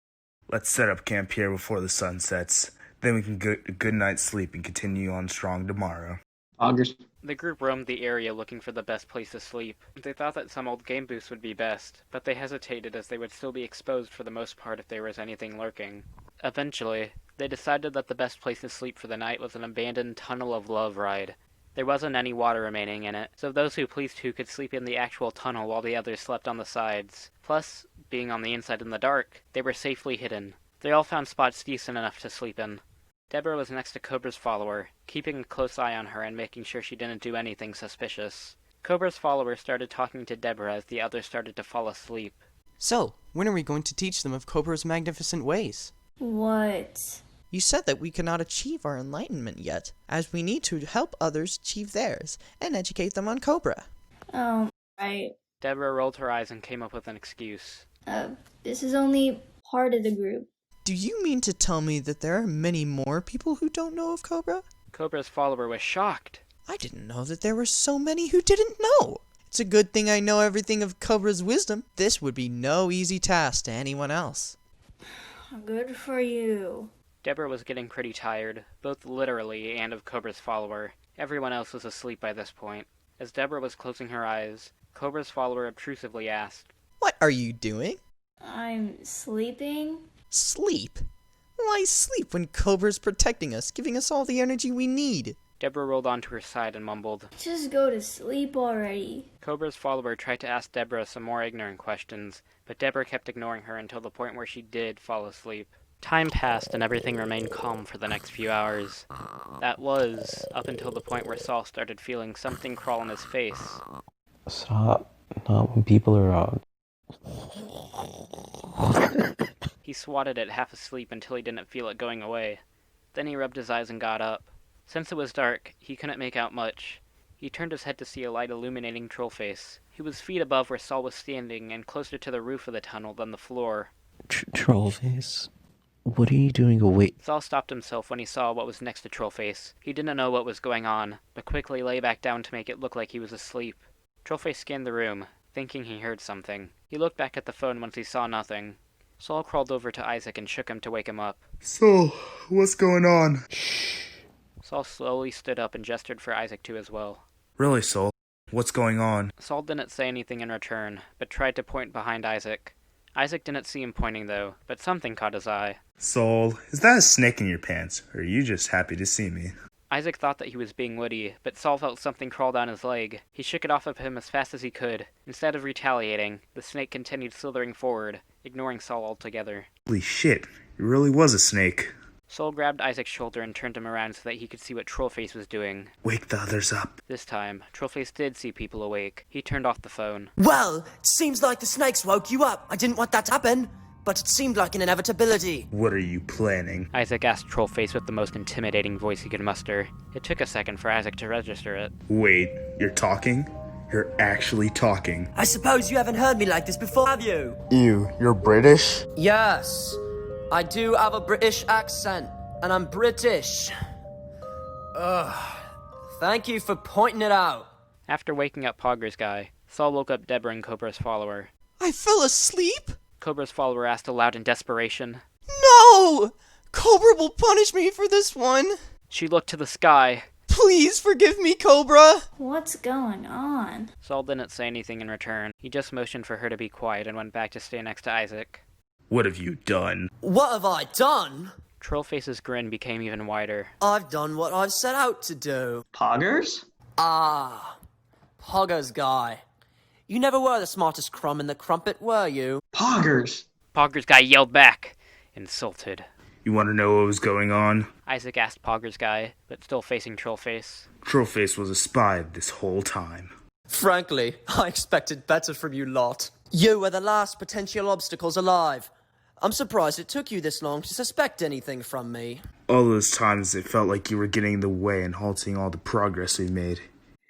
Let's set up camp here before the sun sets. Then we can get a good night's sleep and continue on strong tomorrow. Poggers. The group roamed the area looking for the best place to sleep. They thought that some old game booths would be best, but they hesitated as they would still be exposed for the most part if there was anything lurking. Eventually, they decided that the best place to sleep for the night was an abandoned Tunnel of Love ride. There wasn't any water remaining in it, so those who pleased to could sleep in the actual tunnel while the others slept on the sides. Plus, being on the inside in the dark, they were safely hidden. They all found spots decent enough to sleep in. Deborah was next to Kobruh's follower, keeping a close eye on her and making sure she didn't do anything suspicious. Kobruh's follower started talking to Deborah as the others started to fall asleep. So, when are we going to teach them of Kobruh's magnificent ways? What? You said that we cannot achieve our enlightenment yet, as we need to help others achieve theirs, and educate them on Kobruh. Oh, right. Deborah rolled her eyes and came up with an excuse. This is only part of the group. Do you mean to tell me that there are many more people who don't know of Kobruh? Kobruh's follower was shocked. I didn't know that there were so many who didn't know. It's a good thing I know everything of Kobruh's wisdom. This would be no easy task to anyone else. Good for you. Deborah was getting pretty tired, both literally and of Kobruh's follower. Everyone else was asleep by this point. As Deborah was closing her eyes, Kobruh's follower obtrusively asked, What are you doing? I'm sleeping. Sleep? Why sleep when Kobruh's protecting us, giving us all the energy we need? Deborah rolled onto her side and mumbled, Just go to sleep already. Kobruh's follower tried to ask Deborah some more ignorant questions, but Deborah kept ignoring her until the point where she did fall asleep. Time passed and everything remained calm for the next few hours. That was, up until the point where Saul started feeling something crawl on his face. Stop. Not when people are around. He swatted it half asleep until he didn't feel it going away. Then he rubbed his eyes and got up. Since it was dark, he couldn't make out much. He turned his head to see a light illuminating Trollface. He was feet above where Saul was standing and closer to the roof of the tunnel than the floor. Trollface? What are you doing awake? Saul stopped himself when he saw what was next to Trollface. He didn't know what was going on, but quickly lay back down to make it look like he was asleep. Trollface scanned the room, thinking he heard something. He looked back at the phone once he saw nothing. Saul crawled over to Isaac and shook him to wake him up. Saul, what's going on? Saul slowly stood up and gestured for Isaac to as well. Really, Saul? What's going on? Saul didn't say anything in return, but tried to point behind Isaac. Isaac didn't see him pointing though, but something caught his eye. Saul, is that a snake in your pants, or are you just happy to see me? Isaac thought that he was being witty, but Saul felt something crawl down his leg. He shook it off of him as fast as he could. Instead of retaliating, the snake continued slithering forward, ignoring Saul altogether. Holy shit, it really was a snake. Saul grabbed Isaac's shoulder and turned him around so that he could see what Trollface was doing. Wake the others up. This time, Trollface did see people awake. He turned off the phone. Well, seems like the snakes woke you up. I didn't want that to happen, but it seemed like an inevitability. What are you planning? Isaac asked Trollface with the most intimidating voice he could muster. It took a second for Isaac to register it. Wait, you're talking? You're actually talking. I suppose you haven't heard me like this before, have you? Ew, you're British? Yes. I do have a British accent, and I'm British. Ugh. Thank you for pointing it out. After waking up Pogger's guy, Saul woke up Deborah and Kobra's follower. I fell asleep? Kobra's follower asked aloud in desperation. No! Kobruh will punish me for this one. She looked to the sky. Please forgive me, Kobruh. What's going on? Saul didn't say anything in return. He just motioned for her to be quiet and went back to stay next to Isaac. What have you done? What have I done? Trollface's grin became even wider. I've done what I've set out to do. Poggers? Ah, Poggers guy. You never were the smartest crumb in the crumpet, were you? Poggers! Pogger's guy yelled back, insulted. You want to know what was going on? Isaac asked Pogger's guy, but still facing Trollface. Trollface was a spy this whole time. Frankly, I expected better from you lot. You were the last potential obstacles alive. I'm surprised it took you this long to suspect anything from me. All those times it felt like you were getting in the way and halting all the progress we made.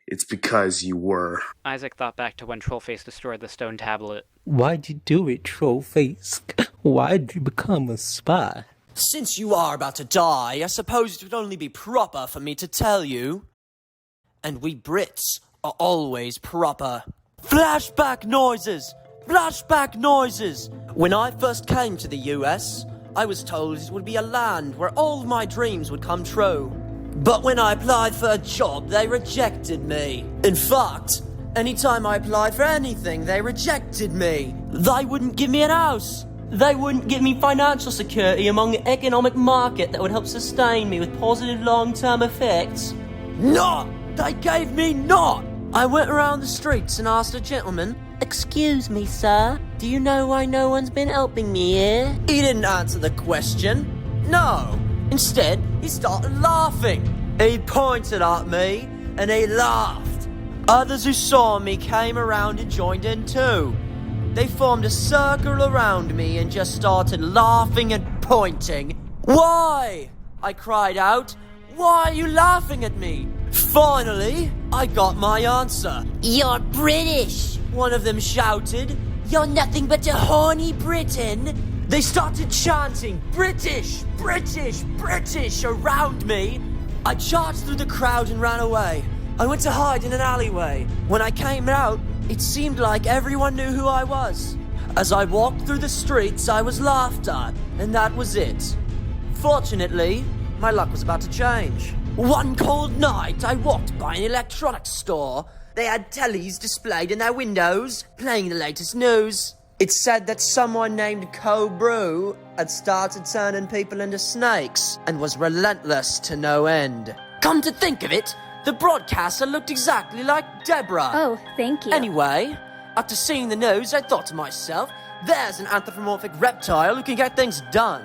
It's because you were. Isaac thought back to when Trollface destroyed the stone tablet. Why'd you do it, Trollface? Why'd you become a spy? Since you are about to die, I suppose it would only be proper for me to tell you. And we Brits are always proper. Flashback noises! Flashback noises! When I first came to the US, I was told it would be a land where all of my dreams would come true. But when I applied for a job, they rejected me. In fact, anytime I applied for anything, they rejected me. They wouldn't give me an house. They wouldn't give me financial security among the economic market that would help sustain me with positive long-term effects. Not! They gave me not! I went around the streets and asked a gentleman, "Excuse me, sir, do you know why no one's been helping me here?" He didn't answer the question. No. Instead, he started laughing. He pointed at me, and he laughed. Others who saw me came around and joined in too. They formed a circle around me and just started laughing and pointing. "Why?" I cried out. "Why are you laughing at me?" Finally, I got my answer. "You're British," one of them shouted. "You're nothing but a horny Briton." They started chanting, "British, British, British," around me. I charged through the crowd and ran away. I went to hide in an alleyway. When I came out, it seemed like everyone knew who I was. As I walked through the streets, I was laughed at, and that was it. Fortunately, my luck was about to change. One cold night, I walked by an electronics store. They had tellies displayed in their windows, playing the latest news. It said that someone named Kobruh had started turning people into snakes and was relentless to no end. Come to think of it, the broadcaster looked exactly like Deborah. Oh, thank you. Anyway, after seeing the news, I thought to myself, there's an anthropomorphic reptile who can get things done.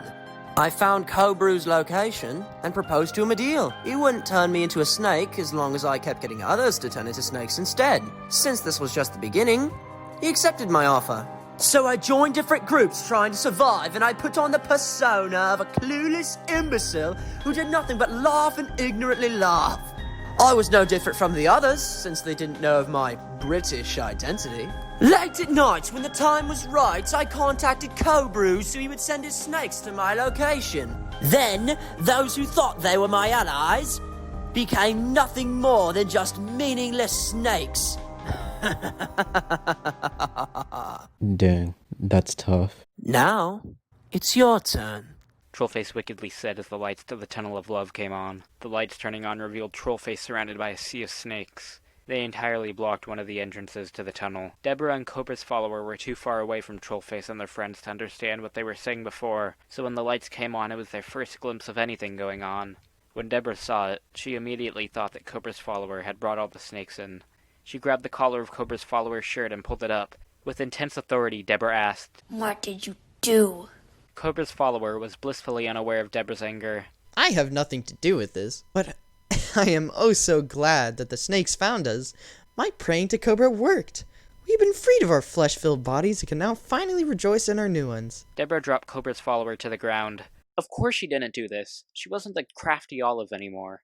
I found Kobruh's location and proposed to him a deal. He wouldn't turn me into a snake as long as I kept getting others to turn into snakes instead. Since this was just the beginning, he accepted my offer. So I joined different groups trying to survive, and I put on the persona of a clueless imbecile who did nothing but laugh and ignorantly laugh. I was no different from the others, since they didn't know of my British identity. Late at night, when the time was right, I contacted Kobruh so he would send his snakes to my location. Then, those who thought they were my allies became nothing more than just meaningless snakes. Dang, that's tough. Now, it's your turn. Trollface wickedly said as the lights to the Tunnel of Love came on. The lights turning on revealed Trollface surrounded by a sea of snakes. They entirely blocked one of the entrances to the tunnel. Deborah and Kobra's follower were too far away from Trollface and their friends to understand what they were saying before, so when the lights came on, it was their first glimpse of anything going on. When Deborah saw it, she immediately thought that Kobra's follower had brought all the snakes in. She grabbed the collar of Kobra's follower's shirt and pulled it up. With intense authority, Deborah asked, "What did you do?" Kobra's follower was blissfully unaware of Deborah's anger. I have nothing to do with this, but I am oh so glad that the snakes found us. My praying to Kobruh worked. We've been freed of our flesh-filled bodies and can now finally rejoice in our new ones. Deborah dropped Kobra's follower to the ground. Of course she didn't do this. She wasn't the crafty Olive anymore.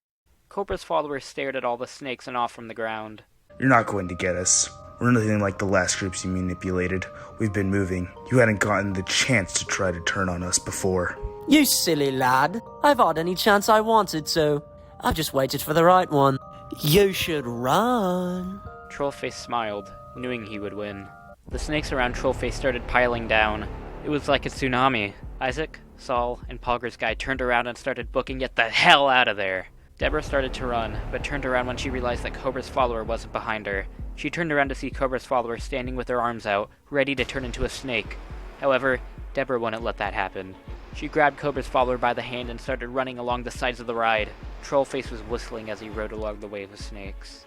Kobra's follower stared at all the snakes and off from the ground. You're not going to get us. We're nothing like the last groups you manipulated. We've been moving. You hadn't gotten the chance to try to turn on us before. You silly lad. I've had any chance I wanted to. I've just waited for the right one. You should run. Trollface smiled, knowing he would win. The snakes around Trollface started piling down. It was like a tsunami. Isaac, Saul, and Pogger's guy turned around and started booking "Get the hell out of there!" Deborah started to run, but turned around when she realized that Kobra's follower wasn't behind her. She turned around to see Kobra's follower standing with her arms out, ready to turn into a snake. However, Deborah wouldn't let that happen. She grabbed Kobra's follower by the hand and started running along the sides of the ride. Trollface was whistling as he rode along the wave of snakes.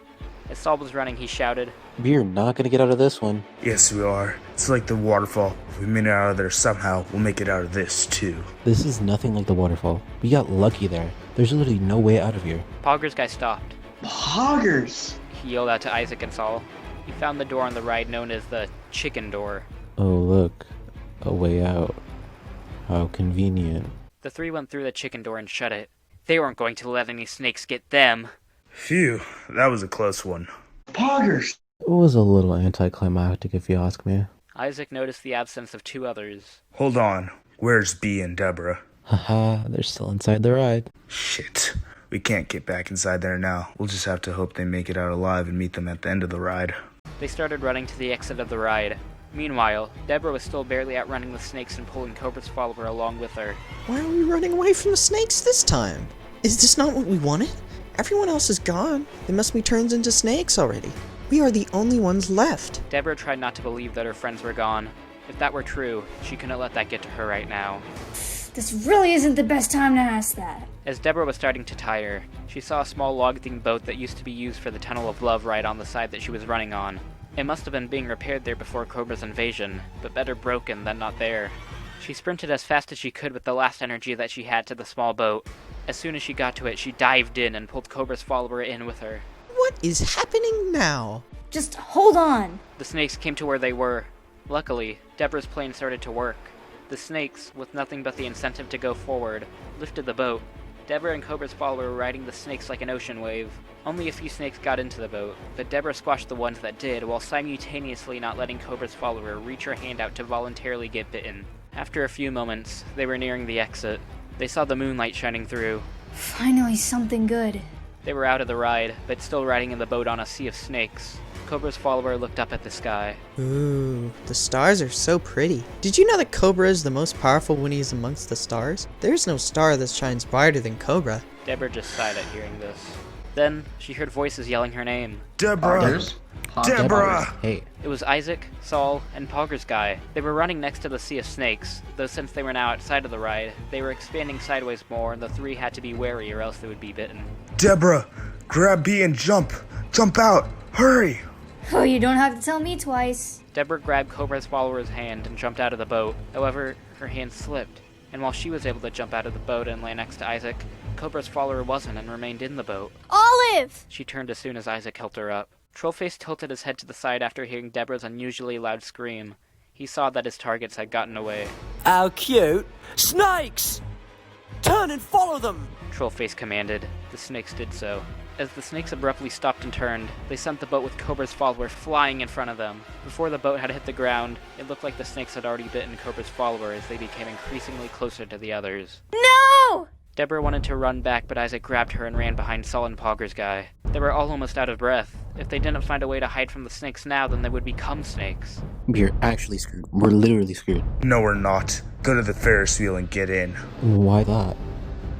As Saul was running, he shouted, "We're not gonna get out of this one." Yes, we are. It's like the waterfall. If we made it out of there somehow, we'll make it out of this, too. This is nothing like the waterfall. We got lucky there. There's literally no way out of here. Pogger's guy stopped. Poggers! He yelled out to Isaac and Saul. He found the door on the ride known as the chicken door. Oh, look. A way out. How convenient. The three went through the chicken door and shut it. They weren't going to let any snakes get them. Phew, that was a close one. Poggers! It was a little anticlimactic if you ask me. Isaac noticed the absence of two others. Hold on. Where's Bee and Deborah? Haha, they're still inside the ride. Shit. We can't get back inside there now. We'll just have to hope they make it out alive and meet them at the end of the ride. They started running to the exit of the ride. Meanwhile, Deborah was still barely outrunning the snakes and pulling Kobra's follower along with her. Why are we running away from the snakes this time? Is this not what we wanted? Everyone else is gone. They must be turned into snakes already. We are the only ones left. Deborah tried not to believe that her friends were gone. If that were true, she couldn't let that get to her right now. This really isn't the best time to ask that. As Deborah was starting to tire, she saw a small log-themed boat that used to be used for the Tunnel of Love ride on the side that she was running on. It must have been being repaired there before Kobra's invasion, but better broken than not there. She sprinted as fast as she could with the last energy that she had to the small boat. As soon as she got to it, she dived in and pulled Kobra's follower in with her. What is happening now? Just hold on. The snakes came to where they were. Luckily, Deborah's plane started to work. The snakes, with nothing but the incentive to go forward, lifted the boat. Deborah and Kobra's follower were riding the snakes like an ocean wave. Only a few snakes got into the boat, but Deborah squashed the ones that did, while simultaneously not letting Kobra's follower reach her hand out to voluntarily get bitten. After a few moments, they were nearing the exit. They saw the moonlight shining through. Finally something good. They were out of the ride, but still riding in the boat on a sea of snakes. Kobra's follower looked up at the sky. Ooh, the stars are so pretty. Did you know that Kobruh is the most powerful when he is amongst the stars? There's no star that shines brighter than Kobruh. Deborah just sighed at hearing this. Then, she heard voices yelling her name. Deborah! Deborah! Hey. It was Isaac, Saul, and Pogger's guy. They were running next to the sea of snakes, though since they were now outside of the ride, they were expanding sideways more and the three had to be wary or else they would be bitten. Deborah! Grab Bee and jump! Jump out! Hurry! Oh, you don't have to tell me twice. Deborah grabbed Kobra's follower's hand and jumped out of the boat. However, her hand slipped. and while she was able to jump out of the boat and lay next to Isaac, Kobra's follower wasn't and remained in the boat. Olive! She turned as soon as Isaac helped her up. Trollface tilted his head to the side after hearing Deborah's unusually loud scream. He saw that his targets had gotten away. How cute! Snakes! Turn and follow them! Trollface commanded. The snakes did so. As the snakes abruptly stopped and turned, they sent the boat with Kobra's follower flying in front of them. Before the boat had hit the ground, it looked like the snakes had already bitten Kobra's follower as they became increasingly closer to the others. No! Deborah wanted to run back, but Isaac grabbed her and ran behind Saul and Pogger's guy. They were all almost out of breath. If they didn't find a way to hide from the snakes now, then they would become snakes. We're actually screwed. We're literally screwed. No, we're not. Go to the Ferris wheel and get in. Why that?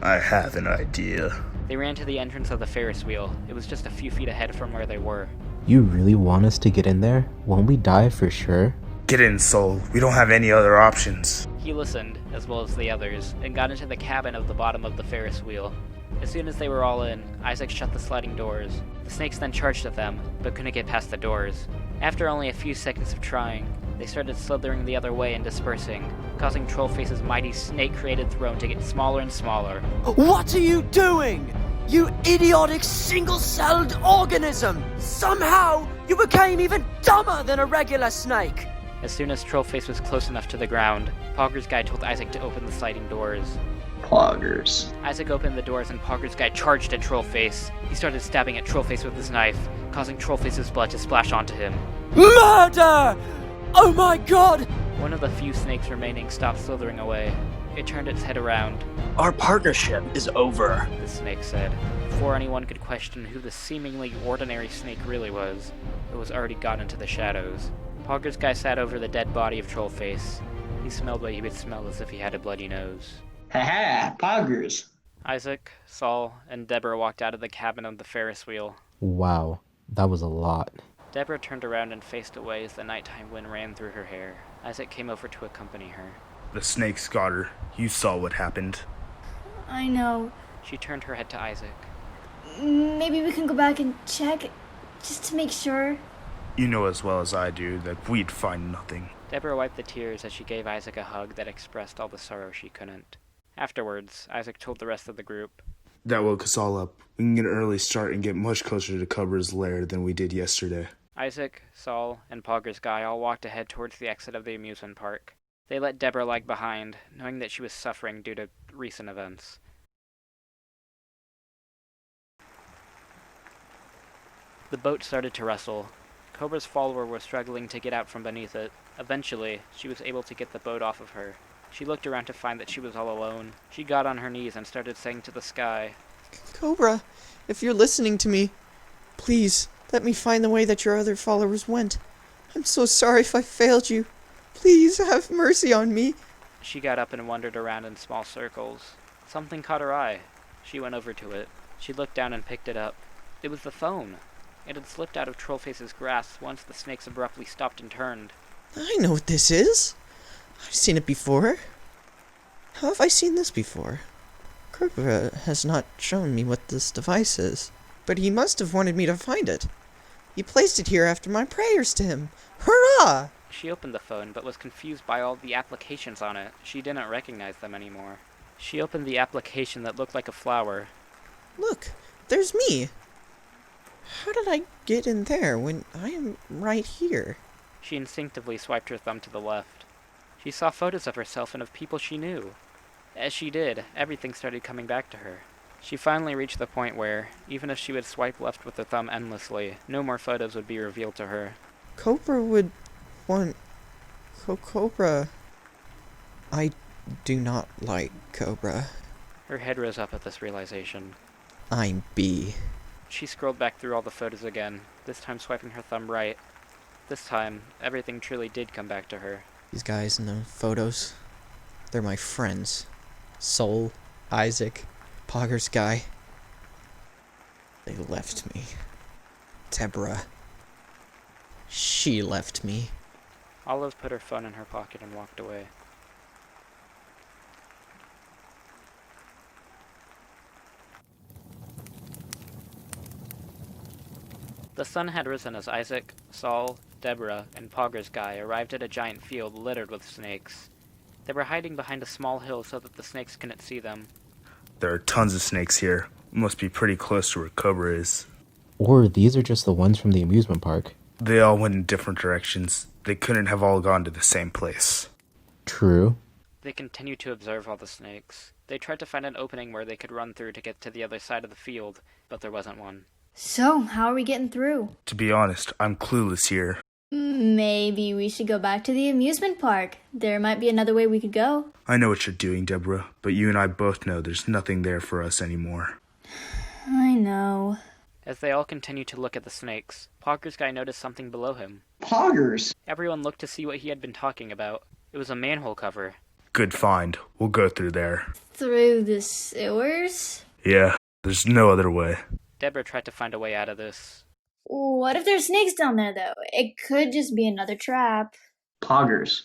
I have an idea. They ran to the entrance of the Ferris wheel. It was just a few feet ahead from where they were. You really want us to get in there? Won't we die for sure? Get in, Soul. We don't have any other options. He listened, as well as the others, and got into the cabin of the bottom of the Ferris wheel. As soon as they were all in, Isaac shut the sliding doors. The snakes then charged at them, but couldn't get past the doors. After only a few seconds of trying, they started slithering the other way and dispersing, causing Trollface's mighty snake-created throne to get smaller and smaller. What are you doing? You idiotic single-celled organism! Somehow, you became even dumber than a regular snake! As soon as Trollface was close enough to the ground, Pogger's guy told Isaac to open the sliding doors. Poggers. Isaac opened the doors and Pogger's guy charged at Trollface. He started stabbing at Trollface with his knife, causing Trollface's blood to splash onto him. Murder! Oh my god! One of the few snakes remaining stopped slithering away. It turned its head around. Our partnership is over, the snake said. Before anyone could question who the seemingly ordinary snake really was, it was already gone into the shadows. Pogger's guy sat over the dead body of Trollface. He smelled what he would smell as if he had a bloody nose. Haha, Poggers. Isaac, Saul, and Deborah walked out of the cabin of the Ferris wheel. Wow, that was a lot. Deborah turned around and faced away as the nighttime wind ran through her hair. Isaac came over to accompany her. The snakes got her. You saw what happened. I know. She turned her head to Isaac. Maybe we can go back and check, just to make sure. You know as well as I do that we'd find nothing. Deborah wiped the tears as she gave Isaac a hug that expressed all the sorrow she couldn't. Afterwards, Isaac told the rest of the group. That woke us all up. We can get an early start and get much closer to Kobra's lair than we did yesterday. Isaac, Saul, and Pogger's guy all walked ahead towards the exit of the amusement park. They let Deborah lag behind, knowing that she was suffering due to recent events. The boat started to wrestle. Kobra's follower was struggling to get out from beneath it. Eventually, she was able to get the boat off of her. She looked around to find that she was all alone. She got on her knees and started saying to the sky, Kobruh, if you're listening to me, please, let me find the way that your other followers went. I'm so sorry if I failed you. Please, have mercy on me. She got up and wandered around in small circles. Something caught her eye. She went over to it. She looked down and picked it up. It was the phone. It had slipped out of Trollface's grasp once the snakes abruptly stopped and turned. I know what this is. I've seen it before. How have I seen this before? Kobruh has not shown me what this device is, but he must have wanted me to find it. He placed it here after my prayers to him. Hurrah! She opened the phone, but was confused by all the applications on it. She didn't recognize them anymore. She opened the application that looked like a flower. Look, there's me. How did I get in there when I am right here? She instinctively swiped her thumb to the left. She saw photos of herself and of people she knew. As she did, everything started coming back to her. She finally reached the point where, even if she would swipe left with her thumb endlessly, no more photos would be revealed to her. Kobruh would want... Kobruh... I do not like Kobruh. Her head rose up at this realization. I'm B. She scrolled back through all the photos again, this time swiping her thumb right. This time, everything truly did come back to her. These guys in the photos, they're my friends. Soul, Isaac, Pogger's guy. They left me. Deborah. She left me. Olive put her phone in her pocket and walked away. The sun had risen as Isaac, Saul, Deborah, and Pogger's guy arrived at a giant field littered with snakes. They were hiding behind a small hill so that the snakes couldn't see them. There are tons of snakes here. Must be pretty close to where Kobruh is. Or these are just the ones from the amusement park. They all went in different directions. They couldn't have all gone to the same place. True. They continued to observe all the snakes. They tried to find an opening where they could run through to get to the other side of the field, but there wasn't one. So, how are we getting through? To be honest, I'm clueless here. Maybe we should go back to the amusement park. There might be another way we could go. I know what you're doing, Deborah, but you and I both know there's nothing there for us anymore. I know. As they all continued to look at the snakes, Pogger's guy noticed something below him. Poggers? Everyone looked to see what he had been talking about. It was a manhole cover. Good find. We'll go through there. Through the sewers? Yeah, there's no other way. Deborah tried to find a way out of this. What if there's snakes down there, though? It could just be another trap. Poggers.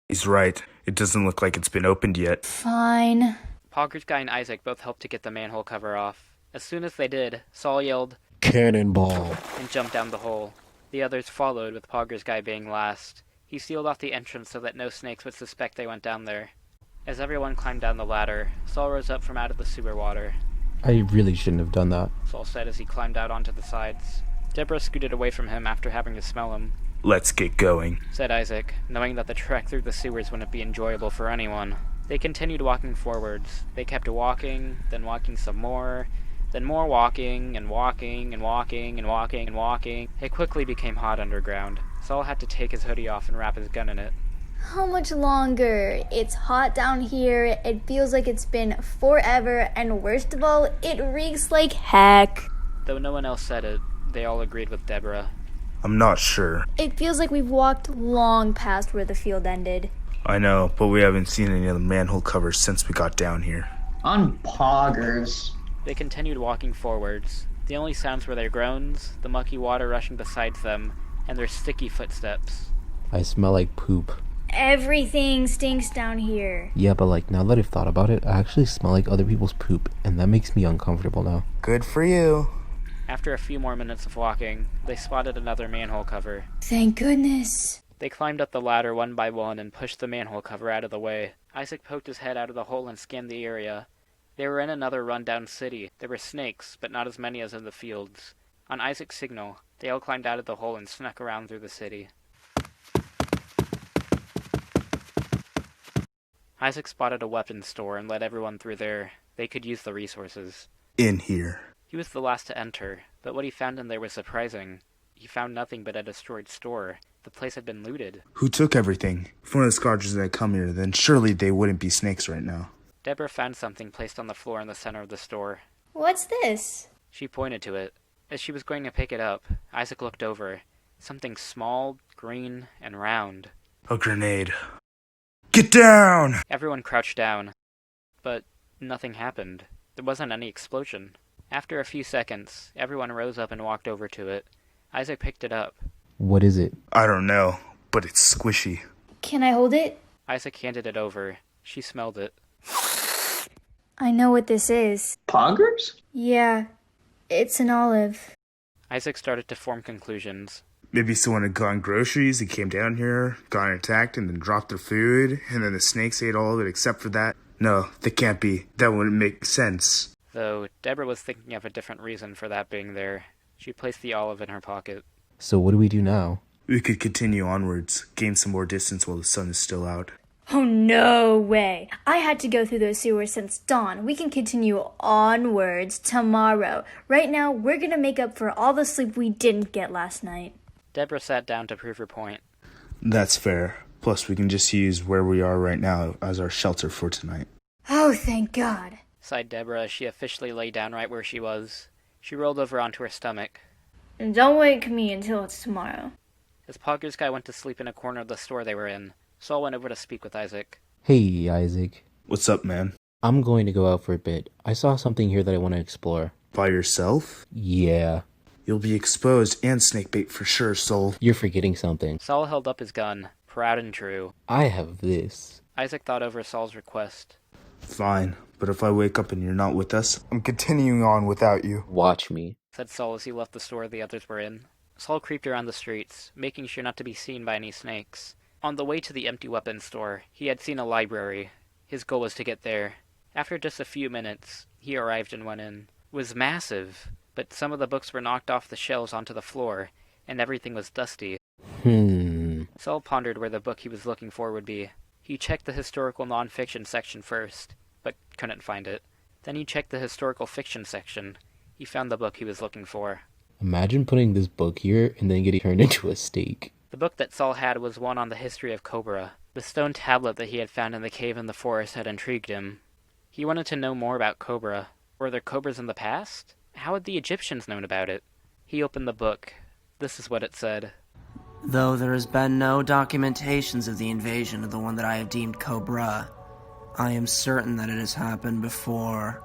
He's right. It doesn't look like it's been opened yet. Fine. Pogger's guy and Isaac both helped to get the manhole cover off. As soon as they did, Saul yelled, "Cannonball!" and jumped down the hole. The others followed, with Pogger's guy being last. He sealed off the entrance so that no snakes would suspect they went down there. As everyone climbed down the ladder, Saul rose up from out of the sewer water. I really shouldn't have done that. Saul said as he climbed out onto the sides. Deborah scooted away from him after having to smell him. Let's get going, said Isaac, knowing that the trek through the sewers wouldn't be enjoyable for anyone. They continued walking forwards. They kept walking, then walking some more, then more walking, and walking, and walking, and walking, and walking. It quickly became hot underground. Saul had to take his hoodie off and wrap his gun in it. How much longer? It's hot down here, it feels like it's been forever, and worst of all, it reeks like heck. Though no one else said it, they all agreed with Deborah. I'm not sure. It feels like we've walked long past where the field ended. I know, but we haven't seen any of the manhole covers since we got down here. On poggers. They continued walking forwards. The only sounds were their groans, the mucky water rushing beside them, and their sticky footsteps. I smell like poop. Everything stinks down here. Yeah, but like, now that I've thought about it, I actually smell like other people's poop, and that makes me uncomfortable now. Good for you. After a few more minutes of walking, they spotted another manhole cover. Thank goodness. They climbed up the ladder one by one and pushed the manhole cover out of the way. Isaac poked his head out of the hole and scanned the area. They were in another run-down city. There were snakes, but not as many as in the fields. On Isaac's signal, they all climbed out of the hole and snuck around through the city. Isaac spotted a weapons store and led everyone through there. They could use the resources. In here. He was the last to enter, but what he found in there was surprising. He found nothing but a destroyed store. The place had been looted. Who took everything? If one of the Scourgers had come here, then surely they wouldn't be snakes right now. Deborah found something placed on the floor in the center of the store. What's this? She pointed to it. As she was going to pick it up, Isaac looked over. Something small, green, and round. A grenade. Get down! Everyone crouched down. But nothing happened. There wasn't any explosion. After a few seconds, everyone rose up and walked over to it. Isaac picked it up. What is it? I don't know, but it's squishy. Can I hold it? Isaac handed it over. She smelled it. I know what this is. Poggers? Yeah, it's an olive. Isaac started to form conclusions. Maybe someone had gotten groceries and came down here, got attacked, and then dropped their food, and then the snakes ate all of it except for that. No, that can't be. That wouldn't make sense. Though Deborah was thinking of a different reason for that being there. She placed the olive in her pocket. So what do we do now? We could continue onwards, gain some more distance while the sun is still out. Oh, no way. I had to go through those sewers since dawn. We can continue onwards tomorrow. Right now, we're gonna make up for all the sleep we didn't get last night. Deborah sat down to prove her point. That's fair. Plus, we can just use where we are right now as our shelter for tonight. Oh, thank God. Sighed Deborah as she officially lay down right where she was. She rolled over onto her stomach. And don't wake me until it's tomorrow. As Pogger's guy went to sleep in a corner of the store they were in, Saul went over to speak with Isaac. Hey, Isaac. What's up, man? I'm going to go out for a bit. I saw something here that I want to explore. By yourself? Yeah. You'll be exposed and snakebait for sure, Saul. You're forgetting something. Saul held up his gun, proud and true. I have this. Isaac thought over Saul's request. Fine, but if I wake up and you're not with us, I'm continuing on without you. Watch me, said Saul as he left the store the others were in. Saul creeped around the streets, making sure not to be seen by any snakes. On the way to the empty weapons store, he had seen a library. His goal was to get there. After just a few minutes, he arrived and went in. It was massive, but some of the books were knocked off the shelves onto the floor, and everything was dusty. Saul pondered where the book he was looking for would be. He checked the historical nonfiction section first, but couldn't find it. Then he checked the historical fiction section. He found the book he was looking for. Imagine putting this book here and then getting turned into a steak. The book that Saul had was one on the history of Kobruh. The stone tablet that he had found in the cave in the forest had intrigued him. He wanted to know more about Kobruh. Were there cobras in the past? How had the Egyptians known about it? He opened the book. This is what it said. Though there has been no documentations of the invasion of the one that I have deemed Kobruh, I am certain that it has happened before.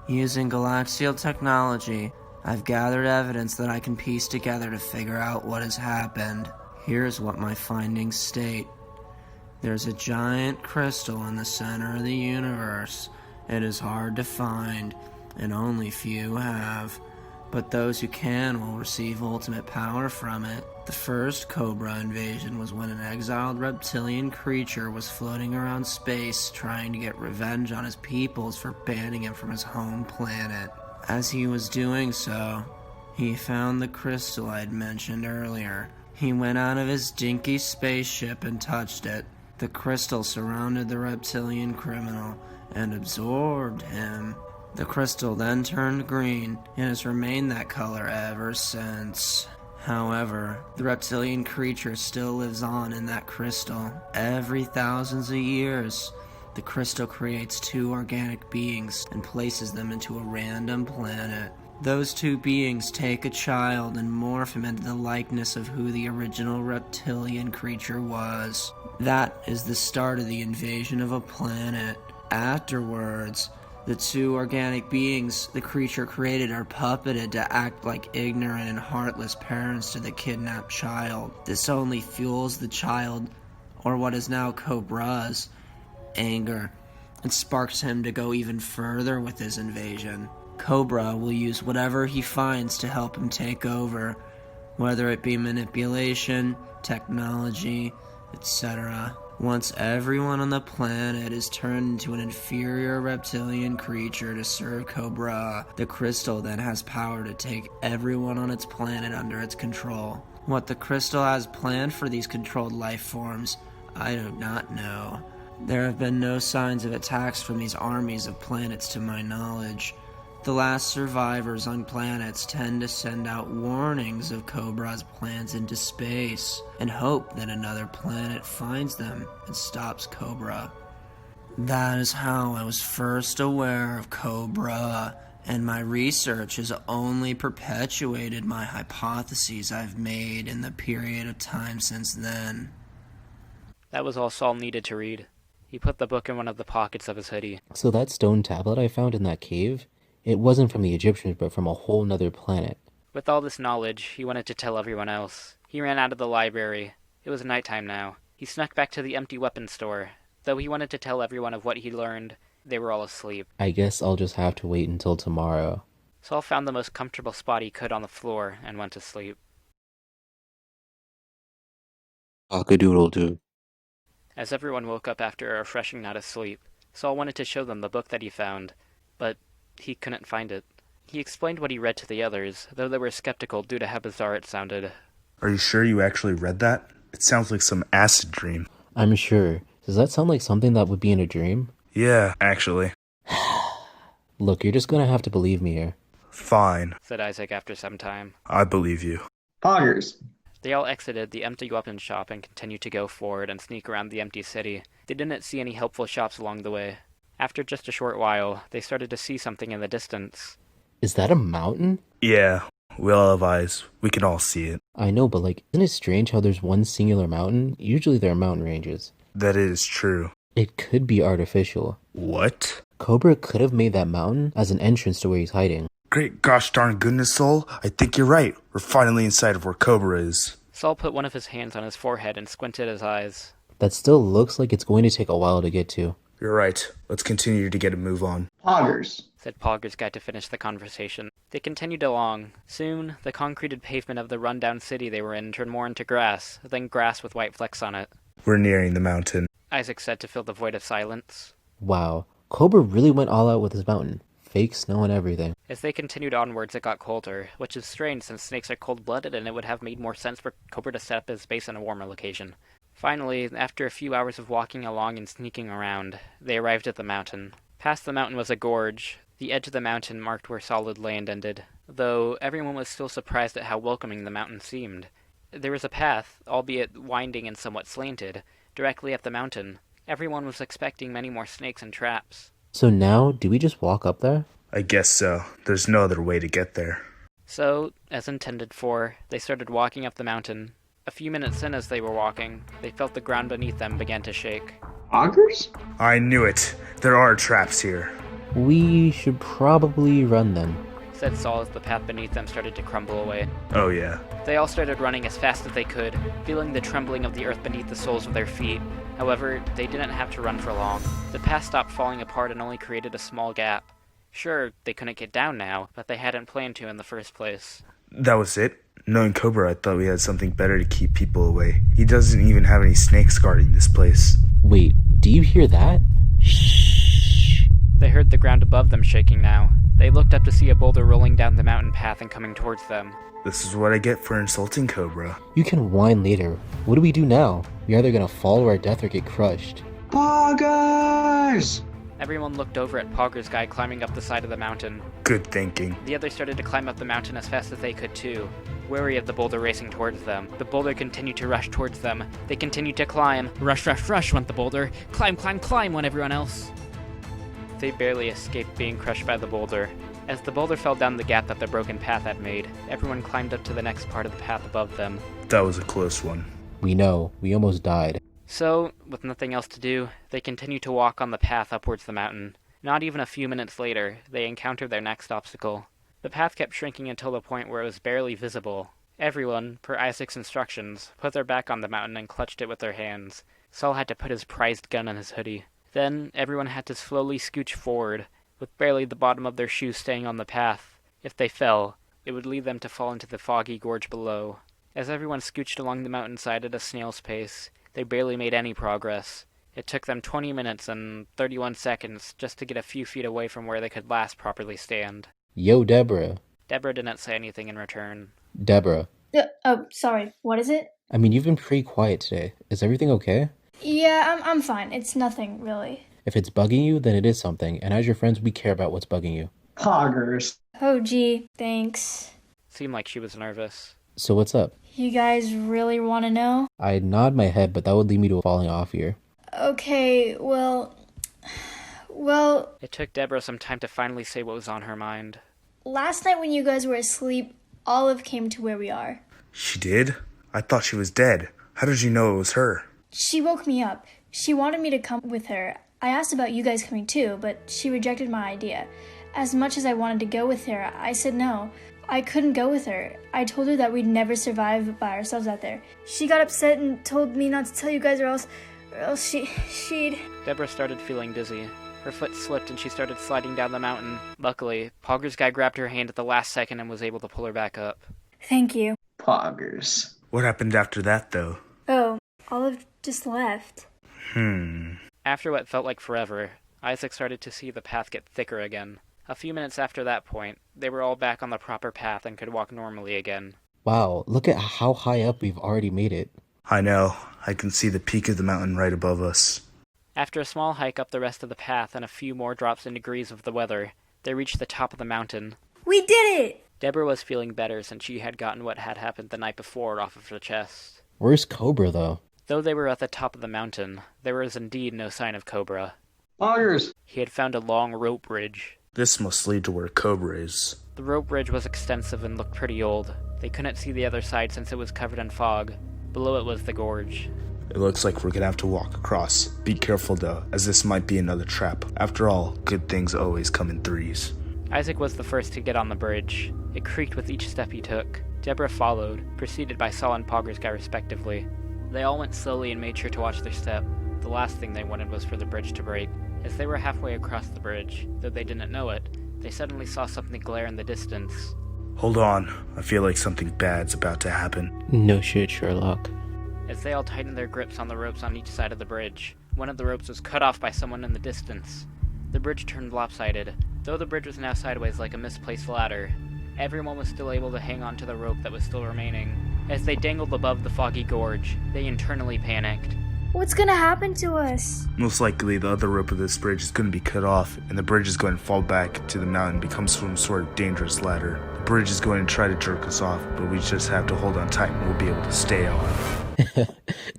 Using galactial technology, I've gathered evidence that I can piece together to figure out what has happened. Here's what my findings state. There's a giant crystal in the center of the universe. It is hard to find, and only few have. But those who can will receive ultimate power from it. The first Kobruh invasion was when an exiled reptilian creature was floating around space trying to get revenge on his peoples for banning him from his home planet. As he was doing so, he found the crystal I'd mentioned earlier. He went out of his dinky spaceship and touched it. The crystal surrounded the reptilian criminal and absorbed him. The crystal then turned green and has remained that color ever since. However, the reptilian creature still lives on in that crystal. Every thousands of years, the crystal creates two organic beings and places them into a random planet. Those two beings take a child and morph him into the likeness of who the original reptilian creature was. That is the start of the invasion of a planet. Afterwards, the two organic beings the creature created are puppeted to act like ignorant and heartless parents to the kidnapped child. This only fuels the child, or what is now Kobruh's, anger, and sparks him to go even further with his invasion. Kobruh will use whatever he finds to help him take over, whether it be manipulation, technology, etc. Once everyone on the planet is turned into an inferior reptilian creature to serve Kobruh, the crystal then has power to take everyone on its planet under its control. What the crystal has planned for these controlled life forms, I do not know. There have been no signs of attacks from these armies of planets to my knowledge. The last survivors on planets tend to send out warnings of Kobruh's plans into space and hope that another planet finds them and stops Kobruh. That is how I was first aware of Kobruh, and my research has only perpetuated my hypotheses I've made in the period of time since then. That was all Saul needed to read. He put the book in one of the pockets of his hoodie. So that stone tablet I found in that cave, it wasn't from the Egyptians, but from a whole nother planet. With all this knowledge, he wanted to tell everyone else. He ran out of the library. It was nighttime now. He snuck back to the empty weapons store. Though he wanted to tell everyone of what he learned, they were all asleep. I guess I'll just have to wait until tomorrow. Saul found the most comfortable spot he could on the floor and went to sleep. Cock-a-doodle-doo. As everyone woke up after a refreshing night of sleep, Saul wanted to show them the book that he found, but he couldn't find it. He explained what he read to the others, though they were skeptical due to how bizarre it sounded. Are you sure you actually read that? It sounds like some acid dream. I'm sure. Does that sound like something that would be in a dream? Yeah, actually. Look, you're just gonna have to believe me here. Fine, said Isaac after some time. I believe you. Poggers. They all exited the empty weapons shop and continued to go forward and sneak around the empty city. They didn't see any helpful shops along the way. After just a short while, they started to see something in the distance. Is that a mountain? Yeah, we all have eyes. We can all see it. I know, but isn't it strange how there's one singular mountain? Usually there are mountain ranges. That is true. It could be artificial. What? Kobruh could have made that mountain as an entrance to where he's hiding. Great gosh darn goodness, Saul. I think you're right. We're finally inside of where Kobruh is. Saul put one of his hands on his forehead and squinted his eyes. That still looks like it's going to take a while to get to. You're right. Let's continue to get a move on. Poggers. Said Pogger's guy to finish the conversation. They continued along. Soon, the concreted pavement of the rundown city they were in turned more into grass, then grass with white flecks on it. We're nearing the mountain. Isaac said to fill the void of silence. Wow, Kobruh really went all out with his mountain. Fake snow and everything. As they continued onwards, it got colder, which is strange since snakes are cold-blooded and it would have made more sense for Kobruh to set up his base in a warmer location. Finally, after a few hours of walking along and sneaking around, they arrived at the mountain. Past the mountain was a gorge. The edge of the mountain marked where solid land ended, though everyone was still surprised at how welcoming the mountain seemed. There was a path, albeit winding and somewhat slanted, directly up the mountain. Everyone was expecting many more snakes and traps. So now, do we just walk up there? I guess so. There's no other way to get there. So, as intended for, they started walking up the mountain. A few minutes in as they were walking, they felt the ground beneath them began to shake. Augers? I knew it. There are traps here. We should probably run then, said Saul as the path beneath them started to crumble away. Oh yeah. They all started running as fast as they could, feeling the trembling of the earth beneath the soles of their feet. However, they didn't have to run for long. The path stopped falling apart and only created a small gap. Sure, they couldn't get down now, but they hadn't planned to in the first place. That was it? Knowing Kobruh, I thought we had something better to keep people away. He doesn't even have any snakes guarding this place. Wait, do you hear that? Shh. They heard the ground above them shaking now. They looked up to see a boulder rolling down the mountain path and coming towards them. This is what I get for insulting Kobruh. You can whine later. What do we do now? We're either gonna fall to our death or get crushed. Poggers! Everyone looked over at Pogger's guy climbing up the side of the mountain. Good thinking. The others started to climb up the mountain as fast as they could too, wary of the boulder racing towards them. The boulder continued to rush towards them. They continued to climb. Rush, rush, rush went the boulder. Climb, climb, climb went everyone else. They barely escaped being crushed by the boulder. As the boulder fell down the gap that the broken path had made, everyone climbed up to the next part of the path above them. That was a close one. We know. We almost died. So, with nothing else to do, they continued to walk on the path upwards the mountain. Not even a few minutes later, they encountered their next obstacle. The path kept shrinking until the point where it was barely visible. Everyone, per Isaac's instructions, put their back on the mountain and clutched it with their hands. Saul had to put his prized gun on his hoodie. Then, everyone had to slowly scooch forward, with barely the bottom of their shoes staying on the path. If they fell, it would lead them to fall into the foggy gorge below. As everyone scooched along the mountainside at a snail's pace, they barely made any progress. It took them 20 minutes and 31 seconds just to get a few feet away from where they could last properly stand. Yo, Deborah. Deborah didn't say anything in return. Deborah. Oh, sorry. What is it? I mean, you've been pretty quiet today. Is everything okay? Yeah, I'm fine. It's nothing, really. If it's bugging you, then it is something, and as your friends, we care about what's bugging you. Poggers. Oh, gee, thanks. Seemed like she was nervous. So what's up? You guys really want to know? I nod my head, but that would lead me to falling off here. Okay, well... It took Deborah some time to finally say what was on her mind. Last night when you guys were asleep, Olive came to where we are. She did? I thought she was dead. How did you know it was her? She woke me up. She wanted me to come with her. I asked about you guys coming too, but she rejected my idea. As much as I wanted to go with her, I said no. I couldn't go with her. I told her that we'd never survive by ourselves out there. She got upset and told me not to tell you guys or else she'd... Deborah started feeling dizzy. Her foot slipped and she started sliding down the mountain. Luckily, Pogger's guy grabbed her hand at the last second and was able to pull her back up. Thank you. Poggers. What happened after that, though? Oh, Olive just left. After what felt like forever, Isaac started to see the path get thicker again. A few minutes after that point, they were all back on the proper path and could walk normally again. Wow, look at how high up we've already made it. I know. I can see the peak of the mountain right above us. After a small hike up the rest of the path and a few more drops in degrees of the weather, they reached the top of the mountain. We did it! Deborah was feeling better since she had gotten what had happened the night before off of her chest. Where's Kobruh, though? Though they were at the top of the mountain, there was indeed no sign of Kobruh. Poggers. He had found a long rope bridge. This must lead to where Kobruh is. The rope bridge was extensive and looked pretty old. They couldn't see the other side since it was covered in fog. Below it was the gorge. It looks like we're gonna have to walk across. Be careful though, as this might be another trap. After all, good things always come in threes. Isaac was the first to get on the bridge. It creaked with each step he took. Deborah followed, preceded by Saul and Pogger's guy respectively. They all went slowly and made sure to watch their step. The last thing they wanted was for the bridge to break. As they were halfway across the bridge, though they didn't know it, they suddenly saw something glare in the distance. Hold on, I feel like something bad's about to happen. No shit, Sherlock. as they all tightened their grips on the ropes on each side of the bridge. One of the ropes was cut off by someone in the distance. The bridge turned lopsided. Though the bridge was now sideways like a misplaced ladder, everyone was still able to hang on to the rope that was still remaining. As they dangled above the foggy gorge, they internally panicked. What's gonna happen to us? Most likely the other rope of this bridge is going to be cut off, and the bridge is going to fall back to the mountain and become some sort of dangerous ladder. The bridge is going to try to jerk us off, but we just have to hold on tight and we'll be able to stay on.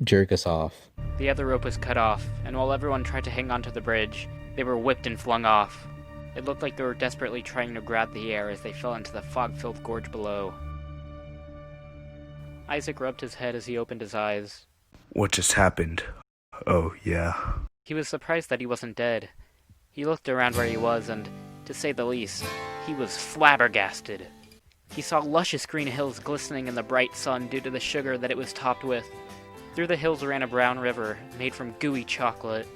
Jerk us off. The other rope was cut off, and while everyone tried to hang onto the bridge, they were whipped and flung off. It looked like they were desperately trying to grab the air as they fell into the fog-filled gorge below. Isaac rubbed his head as he opened his eyes. What just happened? Oh, yeah. He was surprised that he wasn't dead. He looked around where he was, and, to say the least, he was flabbergasted. He saw luscious green hills glistening in the bright sun due to the sugar that it was topped with. Through the hills ran a brown river, made from gooey chocolate.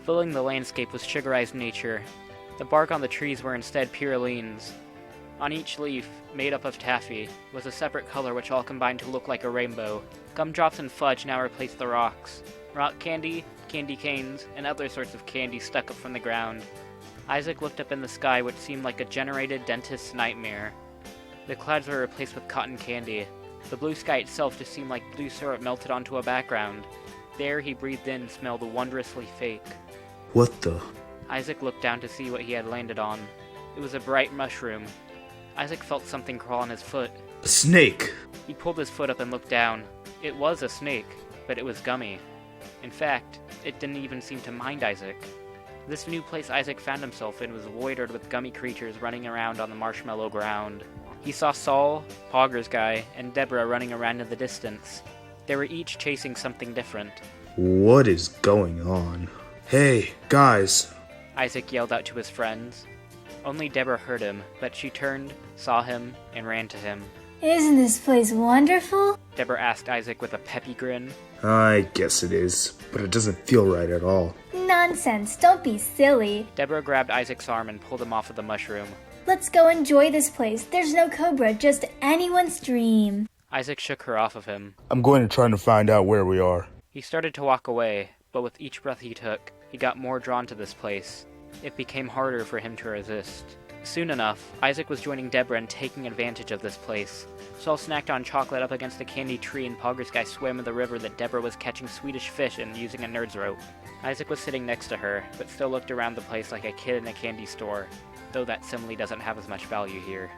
Filling the landscape with sugarized nature. The bark on the trees were instead purulines. On each leaf, made up of taffy, was a separate color which all combined to look like a rainbow. Gumdrops and fudge now replaced the rocks. Rock candy, candy canes, and other sorts of candy stuck up from the ground. Isaac looked up in the sky which seemed like a generated dentist's nightmare. The clouds were replaced with cotton candy. The blue sky itself just seemed like blue syrup melted onto a background. The air he breathed in smelled wondrously fake. What the? Isaac looked down to see what he had landed on. It was a bright mushroom. Isaac felt something crawl on his foot. A snake! He pulled his foot up and looked down. It was a snake, but it was gummy. In fact, it didn't even seem to mind Isaac. This new place Isaac found himself in was loitered with gummy creatures running around on the marshmallow ground. He saw Saul, Pogger's guy, and Deborah running around in the distance. They were each chasing something different. What is going on? Hey, guys! Isaac yelled out to his friends. Only Deborah heard him, but she turned, saw him, and ran to him. Isn't this place wonderful? Deborah asked Isaac with a peppy grin. I guess it is, but it doesn't feel right at all. Nonsense, don't be silly. Deborah grabbed Isaac's arm and pulled him off of the mushroom. Let's go enjoy this place. There's no cobra, just anyone's dream. Isaac shook her off of him. I'm going to try to find out where we are. He started to walk away, but with each breath he took, he got more drawn to this place. It became harder for him to resist. Soon enough, Isaac was joining Deborah and taking advantage of this place. Saul snacked on chocolate up against a candy tree, and Pogger's guy swam in the river that Deborah was catching Swedish fish and using a nerd's rope. Isaac was sitting next to her, but still looked around the place like a kid in a candy store, though that simile doesn't have as much value here.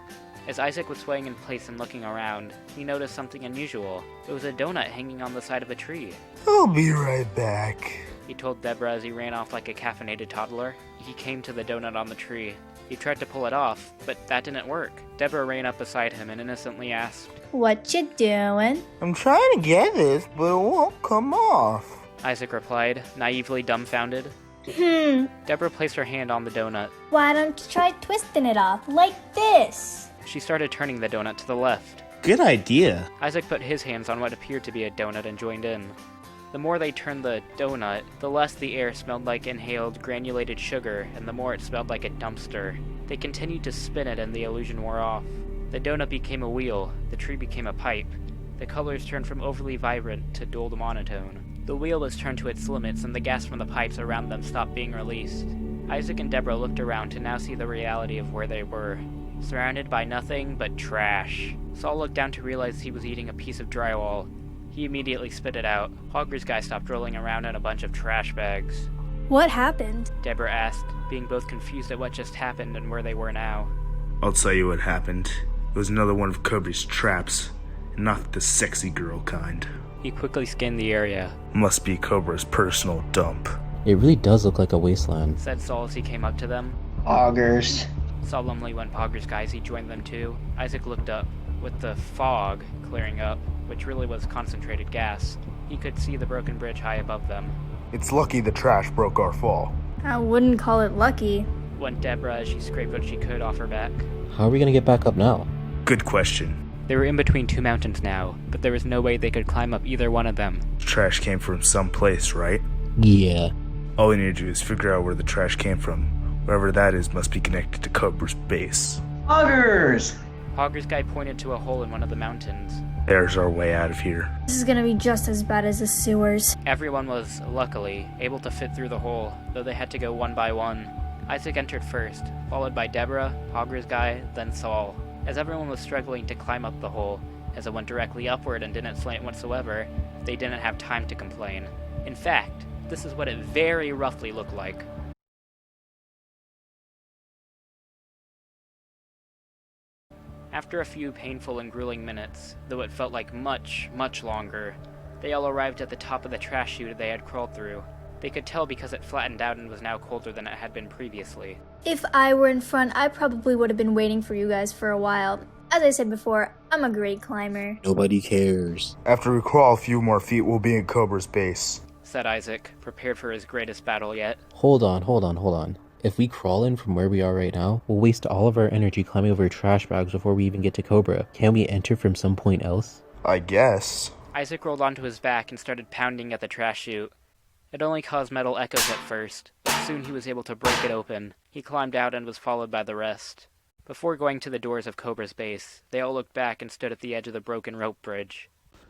As Isaac was swaying in place and looking around, he noticed something unusual. It was a donut hanging on the side of a tree. I'll be right back, he told Deborah as he ran off like a caffeinated toddler. He came to the donut on the tree. He tried to pull it off, but that didn't work. Deborah ran up beside him and innocently asked, What you doing? I'm trying to get this, but it won't come off. Isaac replied, naively dumbfounded. Deborah placed her hand on the donut. Why don't you try twisting it off, like this? She started turning the donut to the left. Good idea. Isaac put his hands on what appeared to be a donut and joined in. The more they turned the donut, the less the air smelled like inhaled granulated sugar, and the more it smelled like a dumpster. They continued to spin it and the illusion wore off. The donut became a wheel, the tree became a pipe. The colors turned from overly vibrant to dull monotone. The wheel was turned to its limits and the gas from the pipes around them stopped being released. Isaac and Deborah looked around to now see the reality of where they were. Surrounded by nothing but trash. Saul looked down to realize he was eating a piece of drywall. He immediately spit it out. Pogger's guy stopped rolling around in a bunch of trash bags. What happened? Deborah asked, being both confused at what just happened and where they were now. I'll tell you what happened. It was another one of Kobrah's traps, and not the sexy girl kind. He quickly scanned the area. Must be Kobrah's personal dump. It really does look like a wasteland, said Saul as he came up to them. Augers. Solemnly went Pogger's guy as he joined them too. Isaac looked up. With the fog clearing up, which really was concentrated gas, he could see the broken bridge high above them. It's lucky the trash broke our fall. I wouldn't call it lucky, went Deborah as she scraped what she could off her back. How are we gonna get back up now? Good question. They were in between two mountains now, but there was no way they could climb up either one of them. Trash came from someplace, right? Yeah. All we need to do is figure out where the trash came from. Wherever that is must be connected to Kobrah's base. Augers! Pogger's guy pointed to a hole in one of the mountains. There's our way out of here. This is gonna be just as bad as the sewers. Everyone was, luckily, able to fit through the hole, though they had to go one by one. Isaac entered first, followed by Deborah, Pogger's guy, then Saul. As everyone was struggling to climb up the hole, as it went directly upward and didn't slant whatsoever, they didn't have time to complain. In fact, this is what it very roughly looked like. After a few painful and grueling minutes, though it felt like much, much longer, they all arrived at the top of the trash chute they had crawled through. They could tell because it flattened out and was now colder than it had been previously. If I were in front, I probably would have been waiting for you guys for a while. As I said before, I'm a great climber. Nobody cares. After we crawl a few more feet, we'll be in Kobrah's base, said Isaac, prepared for his greatest battle yet. Hold on. If we crawl in from where we are right now, we'll waste all of our energy climbing over trash bags before we even get to Kobruh. Can we enter from some point else? I guess. Isaac rolled onto his back and started pounding at the trash chute. It only caused metal echoes at first, but soon he was able to break it open. He climbed out and was followed by the rest. Before going to the doors of Kobrah's base, they all looked back and stood at the edge of the broken rope bridge.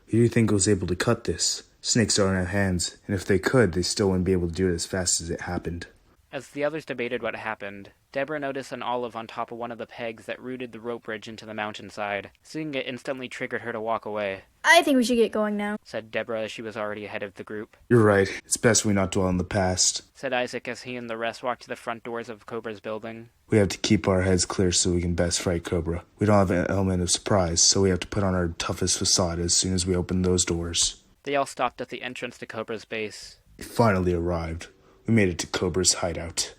Who do you think was able to cut this? Snakes don't have hands, and if they could, they still wouldn't be able to do it as fast as it happened. As the others debated what happened, Deborah noticed an olive on top of one of the pegs that rooted the rope bridge into the mountainside. Seeing it instantly triggered her to walk away. I think we should get going now, said Deborah as she was already ahead of the group. You're right. It's best we not dwell on the past, said Isaac as he and the rest walked to the front doors of Kobrah's building. We have to keep our heads clear so we can best fight Kobruh. We don't have an element of surprise, so we have to put on our toughest facade as soon as we open those doors. They all stopped at the entrance to Kobrah's base. We finally arrived. We made it to Kobrah's hideout.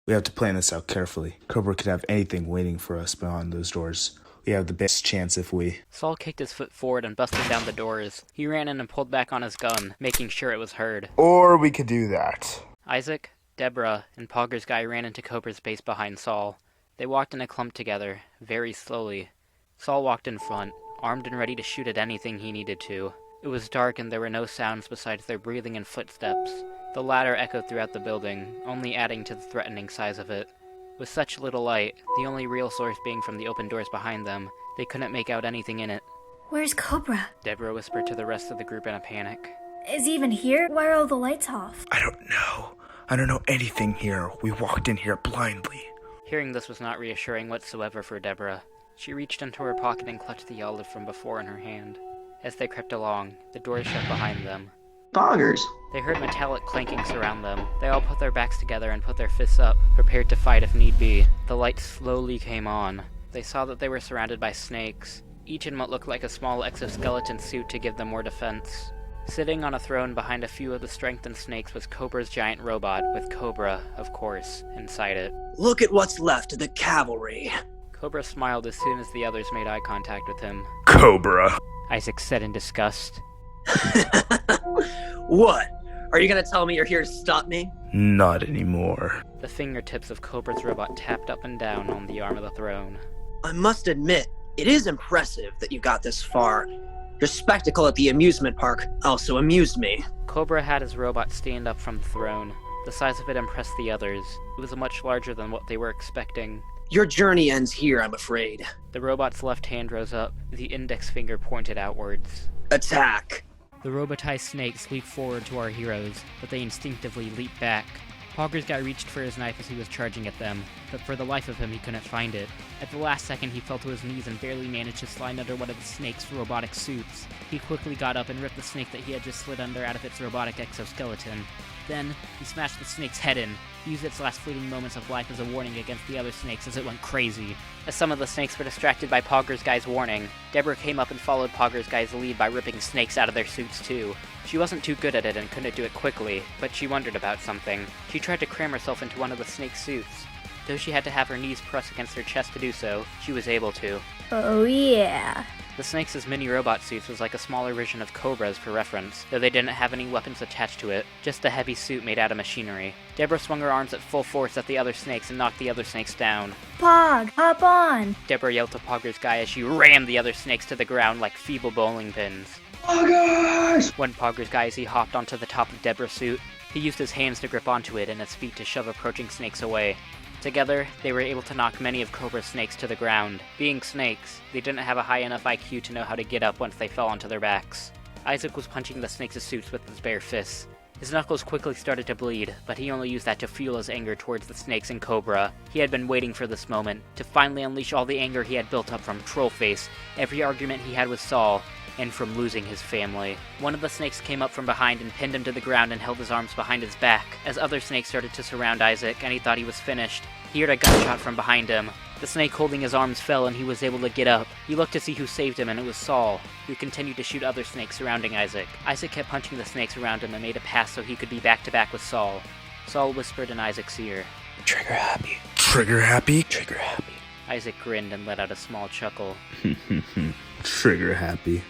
We have to plan this out carefully. Kobruh could have anything waiting for us beyond those doors. We have the best chance if we... Saul kicked his foot forward and busted down the doors. He ran in and pulled back on his gun, making sure it was heard. Or we could do that. Isaac, Deborah, and Pogger's guy ran into Kobrah's base behind Saul. They walked in a clump together, very slowly. Saul walked in front, armed and ready to shoot at anything he needed to. It was dark and there were no sounds besides their breathing and footsteps. The latter echoed throughout the building, only adding to the threatening size of it. With such little light, the only real source being from the open doors behind them, they couldn't make out anything in it. Where's Kobruh? Deborah whispered to the rest of the group in a panic. Is he even here? Why are all the lights off? I don't know. I don't know anything here. We walked in here blindly. Hearing this was not reassuring whatsoever for Deborah. She reached into her pocket and clutched the olive from before in her hand. As they crept along, the doors shut behind them. Boggers. They heard metallic clanking surround them. They all put their backs together and put their fists up, prepared to fight if need be. The light slowly came on. They saw that they were surrounded by snakes, each in what looked like a small exoskeleton suit to give them more defense. Sitting on a throne behind a few of the strengthened snakes was Kobrah's giant robot, with Kobruh, of course, inside it. Look at what's left of the cavalry. Kobruh smiled as soon as the others made eye contact with him. Kobruh! Isaac said in disgust. What? Are you gonna tell me you're here to stop me? Not anymore. The fingertips of Kobrah's robot tapped up and down on the arm of the throne. I must admit, it is impressive that you got this far. Your spectacle at the amusement park also amused me. Kobruh had his robot stand up from the throne. The size of it impressed the others. It was much larger than what they were expecting. Your journey ends here, I'm afraid. The robot's left hand rose up, the index finger pointed outwards. Attack! The robotized snakes leaped forward to our heroes, but they instinctively leaped back. Pogger's guy reached for his knife as he was charging at them, but for the life of him he couldn't find it. At the last second he fell to his knees and barely managed to slide under one of the snake's robotic suits. He quickly got up and ripped the snake that he had just slid under out of its robotic exoskeleton. Then, he smashed the snake's head in, used its last fleeting moments of life as a warning against the other snakes as it went crazy. As some of the snakes were distracted by Pogger's guy's warning, Deborah came up and followed Pogger's guy's lead by ripping snakes out of their suits too. She wasn't too good at it and couldn't do it quickly, but she wondered about something. She tried to cram herself into one of the snake's suits. Though she had to have her knees pressed against her chest to do so, she was able to. Oh yeah. The snake's mini robot suits was like a smaller version of Kobrah's for reference, though they didn't have any weapons attached to it, just a heavy suit made out of machinery. Deborah swung her arms at full force at the other snakes and knocked the other snakes down. Pog, hop on! Deborah yelled to Pogger's guy as she rammed the other snakes to the ground like feeble bowling pins. Poggers! When Pogger's guy as he hopped onto the top of Deborah's suit, he used his hands to grip onto it and his feet to shove approaching snakes away. Together, they were able to knock many of Kobra's snakes to the ground. Being snakes, they didn't have a high enough IQ to know how to get up once they fell onto their backs. Isaac was punching the snakes' suits with his bare fists. His knuckles quickly started to bleed, but he only used that to fuel his anger towards the snakes and Kobruh. He had been waiting for this moment, to finally unleash all the anger he had built up from Trollface, every argument he had with Saul, and from losing his family. One of the snakes came up from behind and pinned him to the ground and held his arms behind his back. As other snakes started to surround Isaac, and he thought he was finished, he heard a gunshot from behind him. The snake holding his arms fell and he was able to get up. He looked to see who saved him, and it was Saul, who continued to shoot other snakes surrounding Isaac. Isaac kept punching the snakes around him and made a pass so he could be back-to-back with Saul. Saul whispered in Isaac's ear, "Trigger happy. Trigger happy? Trigger happy." Isaac grinned and let out a small chuckle. Trigger happy.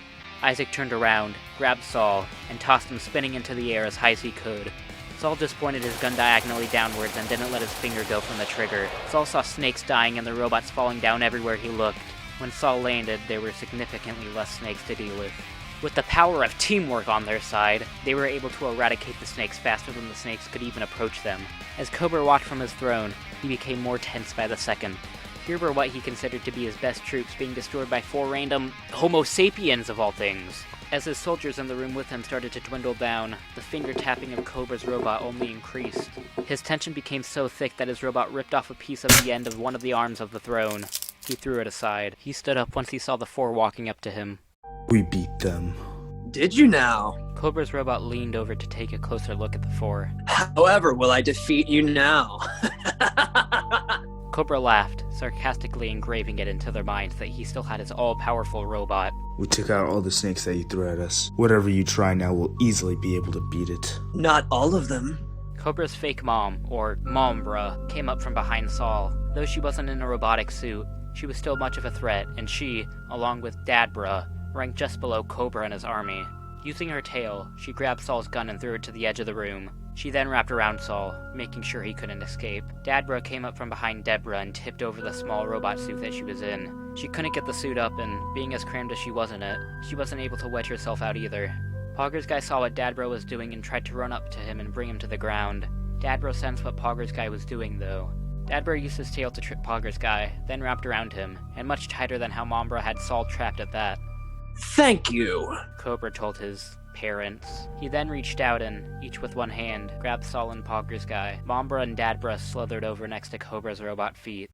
Isaac turned around, grabbed Saul, and tossed him spinning into the air as high as he could. Saul just pointed his gun diagonally downwards and didn't let his finger go from the trigger. Saul saw snakes dying and the robots falling down everywhere he looked. When Saul landed, there were significantly less snakes to deal with. With the power of teamwork on their side, they were able to eradicate the snakes faster than the snakes could even approach them. As Kobruh watched from his throne, he became more tense by the second. Here were what he considered to be his best troops being destroyed by 4 random Homo sapiens of all things. As his soldiers in the room with him started to dwindle down, the finger tapping of Kobruh's robot only increased. His tension became so thick that his robot ripped off a piece of the end of one of the arms of the throne. He threw it aside. He stood up once he saw the 4 walking up to him. We beat them. Did you now? Kobruh's robot leaned over to take a closer look at the 4. However, will I defeat you now? Kobruh laughed, sarcastically engraving it into their minds that he still had his all-powerful robot. We took out all the snakes that you threw at us. Whatever you try now will easily be able to beat it. Not all of them. Kobruh's fake mom, or Mombra, came up from behind Saul. Though she wasn't in a robotic suit, she was still much of a threat, and she, along with Dadbra, ranked just below Kobruh and his army. Using her tail, she grabbed Saul's gun and threw it to the edge of the room. She then wrapped around Saul, making sure he couldn't escape. Dadbra came up from behind Deborah and tipped over the small robot suit that she was in. She couldn't get the suit up, and being as crammed as she was in it, she wasn't able to wedge herself out either. Pogger's guy saw what Dadbra was doing and tried to run up to him and bring him to the ground. Dadbra sensed what Pogger's guy was doing, though. Dadbra used his tail to trip Pogger's guy, then wrapped around him, and much tighter than how Mombra had Saul trapped at that. Thank you, Kobruh told his parents. He then reached out and, each with one hand, grabbed Saul and Pogger's guy. Mombra and Dadbra slithered over next to Kobruh's robot feet.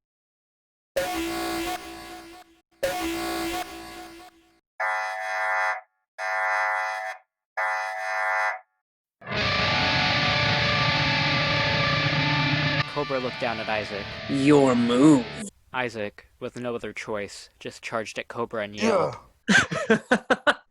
Kobruh looked down at Isaac. Your move. Isaac, with no other choice, just charged at Kobruh and yelled.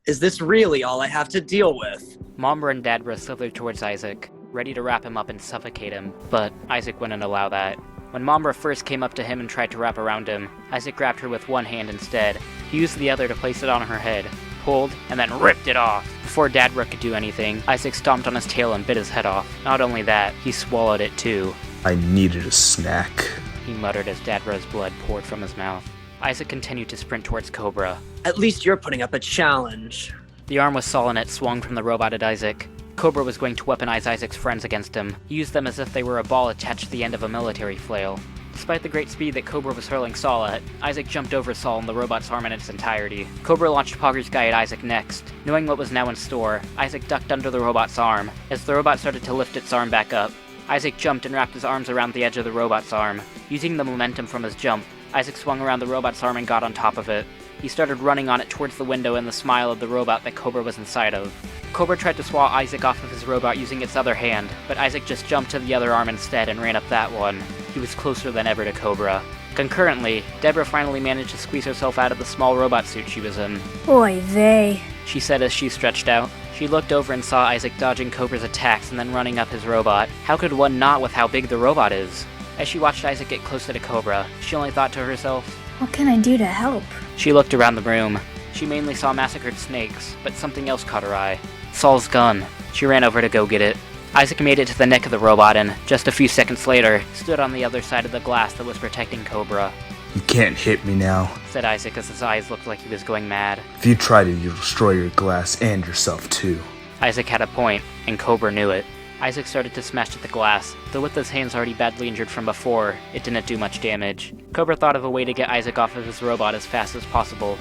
Is this really all I have to deal with? Mombra and Dadbra slithered towards Isaac, ready to wrap him up and suffocate him, but Isaac wouldn't allow that. When Mombra first came up to him and tried to wrap around him, Isaac grabbed her with one hand instead. He used the other to place it on her head, pulled, and then ripped it off. Before Dadbra could do anything, Isaac stomped on his tail and bit his head off. Not only that, he swallowed it too. I needed a snack, he muttered as Dadbra's blood poured from his mouth. Isaac continued to sprint towards Kobruh. At least you're putting up a challenge. The arm with Saul in it swung from the robot at Isaac. Kobruh was going to weaponize Isaac's friends against him. He used them as if they were a ball attached to the end of a military flail. Despite the great speed that Kobruh was hurling Saul at, Isaac jumped over Saul and the robot's arm in its entirety. Kobruh launched Pogger's guy at Isaac next. Knowing what was now in store, Isaac ducked under the robot's arm. As the robot started to lift its arm back up, Isaac jumped and wrapped his arms around the edge of the robot's arm. Using the momentum from his jump, Isaac swung around the robot's arm and got on top of it. He started running on it towards the window and the smile of the robot that Kobruh was inside of. Kobruh tried to swat Isaac off of his robot using its other hand, but Isaac just jumped to the other arm instead and ran up that one. He was closer than ever to Kobruh. Concurrently, Deborah finally managed to squeeze herself out of the small robot suit she was in. Oy vey, she said as she stretched out. She looked over and saw Isaac dodging Kobruh's attacks and then running up his robot. How could one not with how big the robot is? As she watched Isaac get closer to Kobruh, she only thought to herself, what can I do to help? She looked around the room. She mainly saw massacred snakes, but something else caught her eye. Saul's gun. She ran over to go get it. Isaac made it to the neck of the robot and, just a few seconds later, stood on the other side of the glass that was protecting Kobruh. You can't hit me now, said Isaac as his eyes looked like he was going mad. If you try to, you'll destroy your glass and yourself too. Isaac had a point, and Kobruh knew it. Isaac started to smash at the glass, though with his hands already badly injured from before, it didn't do much damage. Kobruh thought of a way to get Isaac off of his robot as fast as possible.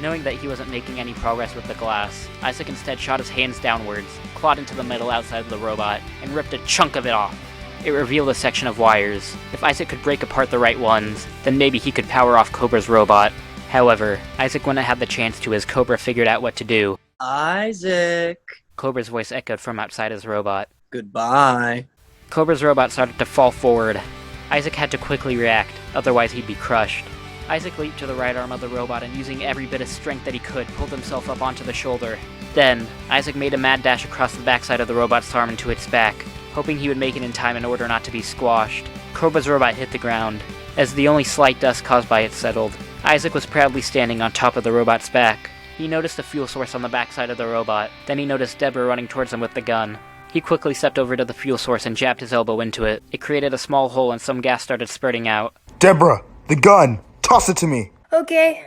Knowing that he wasn't making any progress with the glass, Isaac instead shot his hands downwards, clawed into the metal outside of the robot, and ripped a chunk of it off. It revealed a section of wires. If Isaac could break apart the right ones, then maybe he could power off Kobruh's robot. However, Isaac wouldn't have the chance to as Kobruh figured out what to do. Isaac! Kobruh's voice echoed from outside his robot. Goodbye. Kobruh's robot started to fall forward. Isaac had to quickly react, otherwise he'd be crushed. Isaac leaped to the right arm of the robot and using every bit of strength that he could, pulled himself up onto the shoulder. Then, Isaac made a mad dash across the backside of the robot's arm and to its back, hoping he would make it in time in order not to be squashed. Kobruh's robot hit the ground. As the only slight dust caused by it settled, Isaac was proudly standing on top of the robot's back. He noticed a fuel source on the backside of the robot. Then he noticed Deborah running towards him with the gun. He quickly stepped over to the fuel source and jabbed his elbow into it. It created a small hole and some gas started spurting out. Deborah, the gun! Toss it to me! Okay.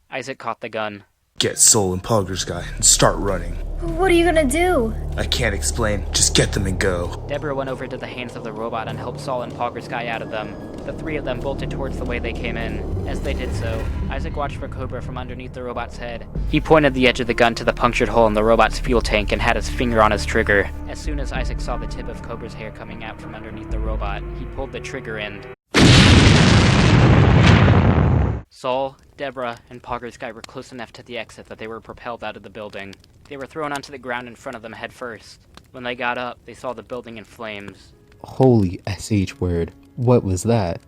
Isaac caught the gun. Get Soul and Pogger's guy and start running. What are you gonna do? I can't explain. Just get them and go. Deborah went over to the hands of the robot and helped Saul and Pogger's guy out of them. The three of them bolted towards the way they came in. As they did so, Isaac watched for Kobruh from underneath the robot's head. He pointed the edge of the gun to the punctured hole in the robot's fuel tank and had his finger on his trigger. As soon as Isaac saw the tip of Kobruh's hair coming out from underneath the robot, he pulled the trigger in. Saul, Deborah, and Pogger's guy were close enough to the exit that they were propelled out of the building. They were thrown onto the ground in front of them head first. When they got up, they saw the building in flames. Holy SH word. What was that?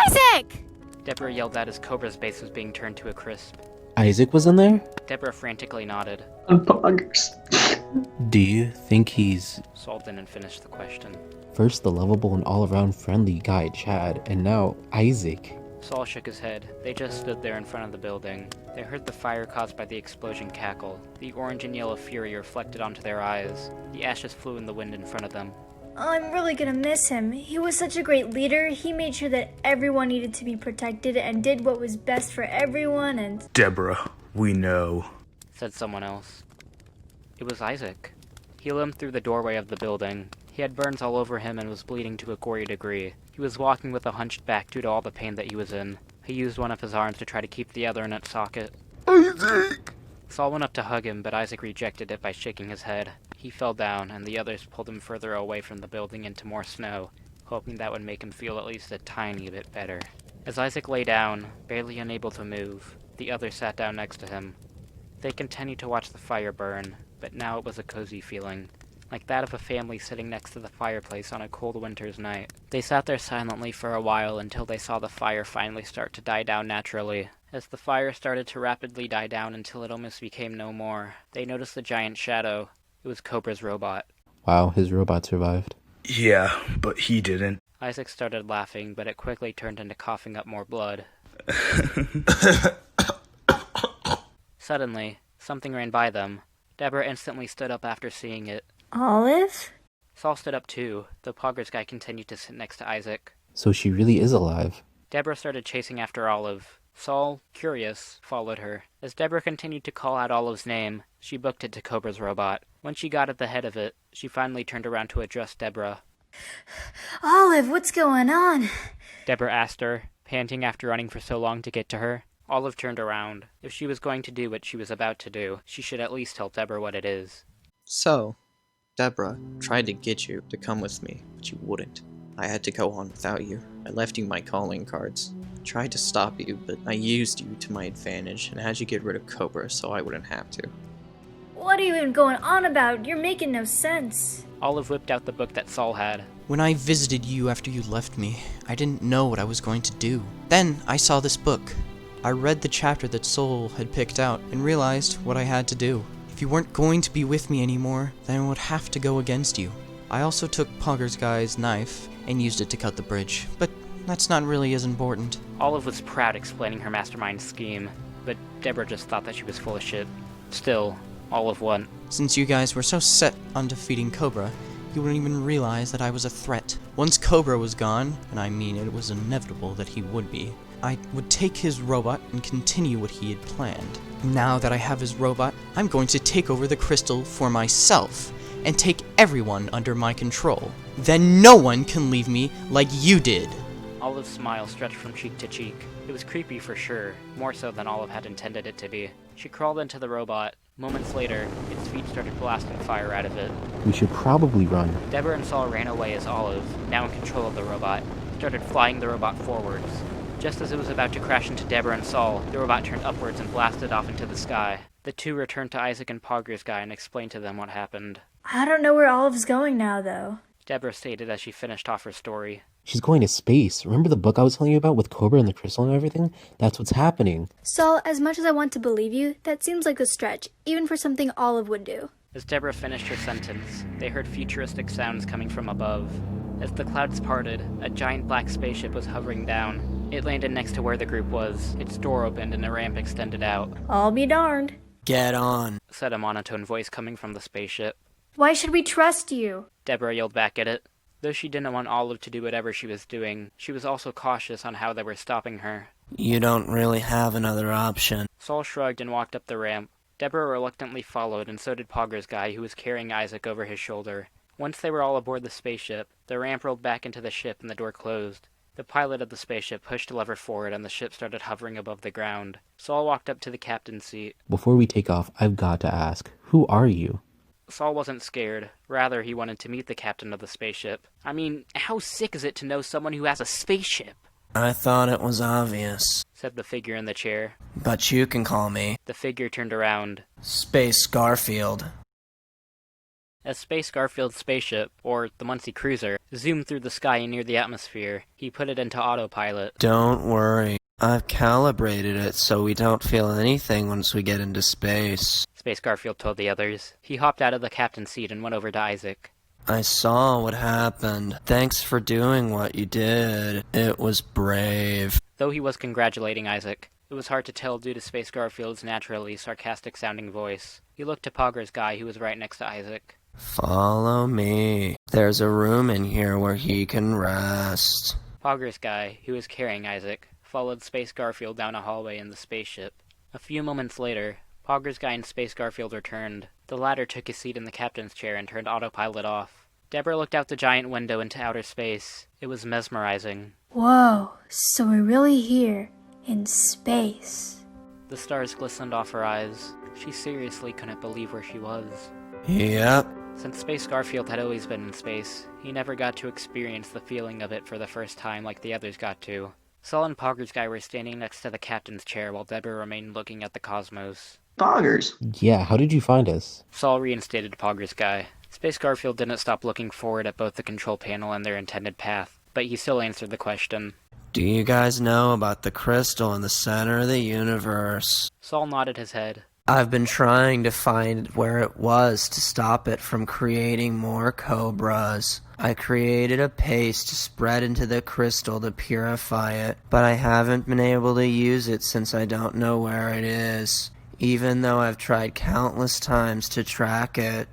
Isaac! Deborah yelled out as Kobruh's base was being turned to a crisp. Isaac was in there? Deborah frantically nodded. Poggers. Do you think he's... Saul didn't finish the question. First the lovable and all-around friendly guy, Chad, and now Isaac. Saul shook his head. They just stood there in front of the building. They heard the fire caused by the explosion cackle. The orange and yellow fury reflected onto their eyes. The ashes flew in the wind in front of them. I'm really gonna miss him. He was such a great leader. He made sure that everyone needed to be protected and did what was best for everyone and... Deborah, we know, said someone else. It was Isaac. He limped through the doorway of the building. He had burns all over him and was bleeding to a gory degree. He was walking with a hunched back due to all the pain that he was in. He used one of his arms to try to keep the other in its socket. Isaac! Saul went up to hug him, but Isaac rejected it by shaking his head. He fell down, and the others pulled him further away from the building into more snow, hoping that would make him feel at least a tiny bit better. As Isaac lay down, barely unable to move, the others sat down next to him. They continued to watch the fire burn, but now it was a cozy feeling, like that of a family sitting next to the fireplace on a cold winter's night. They sat there silently for a while until they saw the fire finally start to die down naturally. As the fire started to rapidly die down until it almost became no more, they noticed the giant shadow. It was Kobruh's robot. Wow, his robot survived. Yeah, but he didn't. Isaac started laughing, but it quickly turned into coughing up more blood. Suddenly, something ran by them. Deborah instantly stood up after seeing it. Olive? Saul stood up too. The Pogger's guy continued to sit next to Isaac. So she really is alive. Deborah started chasing after Olive. Saul, curious, followed her. As Deborah continued to call out Olive's name, she booked it to Kobruh's robot. When she got at the head of it, she finally turned around to address Deborah. Olive, what's going on? Deborah asked her, panting after running for so long to get to her. Olive turned around. If she was going to do what she was about to do, she should at least tell Deborah what it is. So, Deborah tried to get you to come with me, but you wouldn't. I had to go on without you. I left you my calling cards. I tried to stop you, but I used you to my advantage and had you get rid of Kobruh so I wouldn't have to. What are you even going on about? You're making no sense. Olive whipped out the book that Saul had. When I visited you after you left me, I didn't know what I was going to do. Then I saw this book. I read the chapter that Soul had picked out and realized what I had to do. If you weren't going to be with me anymore, then I would have to go against you. I also took Pogger's guy's knife and used it to cut the bridge, but that's not really as important. Olive was proud explaining her mastermind scheme, but Deborah just thought that she was full of shit. Still, Olive won. Since you guys were so set on defeating Kobruh, you wouldn't even realize that I was a threat. Once Kobruh was gone, and I mean it was inevitable that he would be, I would take his robot and continue what he had planned. Now that I have his robot, I'm going to take over the crystal for myself, and take everyone under my control. Then no one can leave me like you did. Olive's smile stretched from cheek to cheek. It was creepy for sure, more so than Olive had intended it to be. She crawled into the robot. Moments later, its feet started blasting fire out of it. We should probably run. Deborah and Saul ran away as Olive, now in control of the robot, started flying the robot forwards. Just as it was about to crash into Deborah and Saul, the robot turned upwards and blasted off into the sky. The two returned to Isaac and Pogger's guy and explained to them what happened. I don't know where Olive's going now, though. Deborah stated as she finished off her story. She's going to space. Remember the book I was telling you about with Kobruh and the crystal and everything? That's what's happening. Saul, as much as I want to believe you, that seems like a stretch, even for something Olive would do. As Deborah finished her sentence, they heard futuristic sounds coming from above. As the clouds parted, a giant black spaceship was hovering down. It landed next to where the group was. Its door opened and a ramp extended out. I'll be darned. Get on, said a monotone voice coming from the spaceship. Why should we trust you? Deborah yelled back at it. Though she didn't want Olive to do whatever she was doing, she was also cautious on how they were stopping her. You don't really have another option. Saul shrugged and walked up the ramp. Deborah reluctantly followed, and so did Pogger's guy, who was carrying Isaac over his shoulder. Once they were all aboard the spaceship, the ramp rolled back into the ship and the door closed. The pilot of the spaceship pushed a lever forward and the ship started hovering above the ground. Saul walked up to the captain's seat. Before we take off, I've got to ask, who are you? Saul wasn't scared. Rather, he wanted to meet the captain of the spaceship. I mean, how sick is it to know someone who has a spaceship? I thought it was obvious, said the figure in the chair. But you can call me. The figure turned around. Space Garfield. As Space Garfield's spaceship, or the Muncie Cruiser, zoomed through the sky near the atmosphere, he put it into autopilot. Don't worry. I've calibrated it so we don't feel anything once we get into space, Space Garfield told the others. He hopped out of the captain's seat and went over to Isaac. I saw what happened. Thanks for doing what you did. It was brave. Though he was congratulating Isaac, it was hard to tell due to Space Garfield's naturally sarcastic-sounding voice. He looked to Pogger's guy, who was right next to Isaac. Follow me. There's a room in here where he can rest. Pogger's guy, who was carrying Isaac, followed Space Garfield down a hallway in the spaceship. A few moments later, Pogger's guy and Space Garfield returned. The latter took his seat in the captain's chair and turned autopilot off. Deborah looked out the giant window into outer space. It was mesmerizing. Whoa, so we're really here, in space. The stars glistened off her eyes. She seriously couldn't believe where she was. Yep. Since Space Garfield had always been in space, he never got to experience the feeling of it for the first time like the others got to. Saul and Pogger's guy were standing next to the captain's chair while Deborah remained looking at the cosmos. Poggers. Yeah, how did you find us? Saul reinstated Pogger's guy. Space Garfield didn't stop looking forward at both the control panel and their intended path, but he still answered the question. Do you guys know about the crystal in the center of the universe? Saul nodded his head. I've been trying to find where it was to stop it from creating more Kobruhs. I created a paste to spread into the crystal to purify it, but I haven't been able to use it since I don't know where it is, even though I've tried countless times to track it.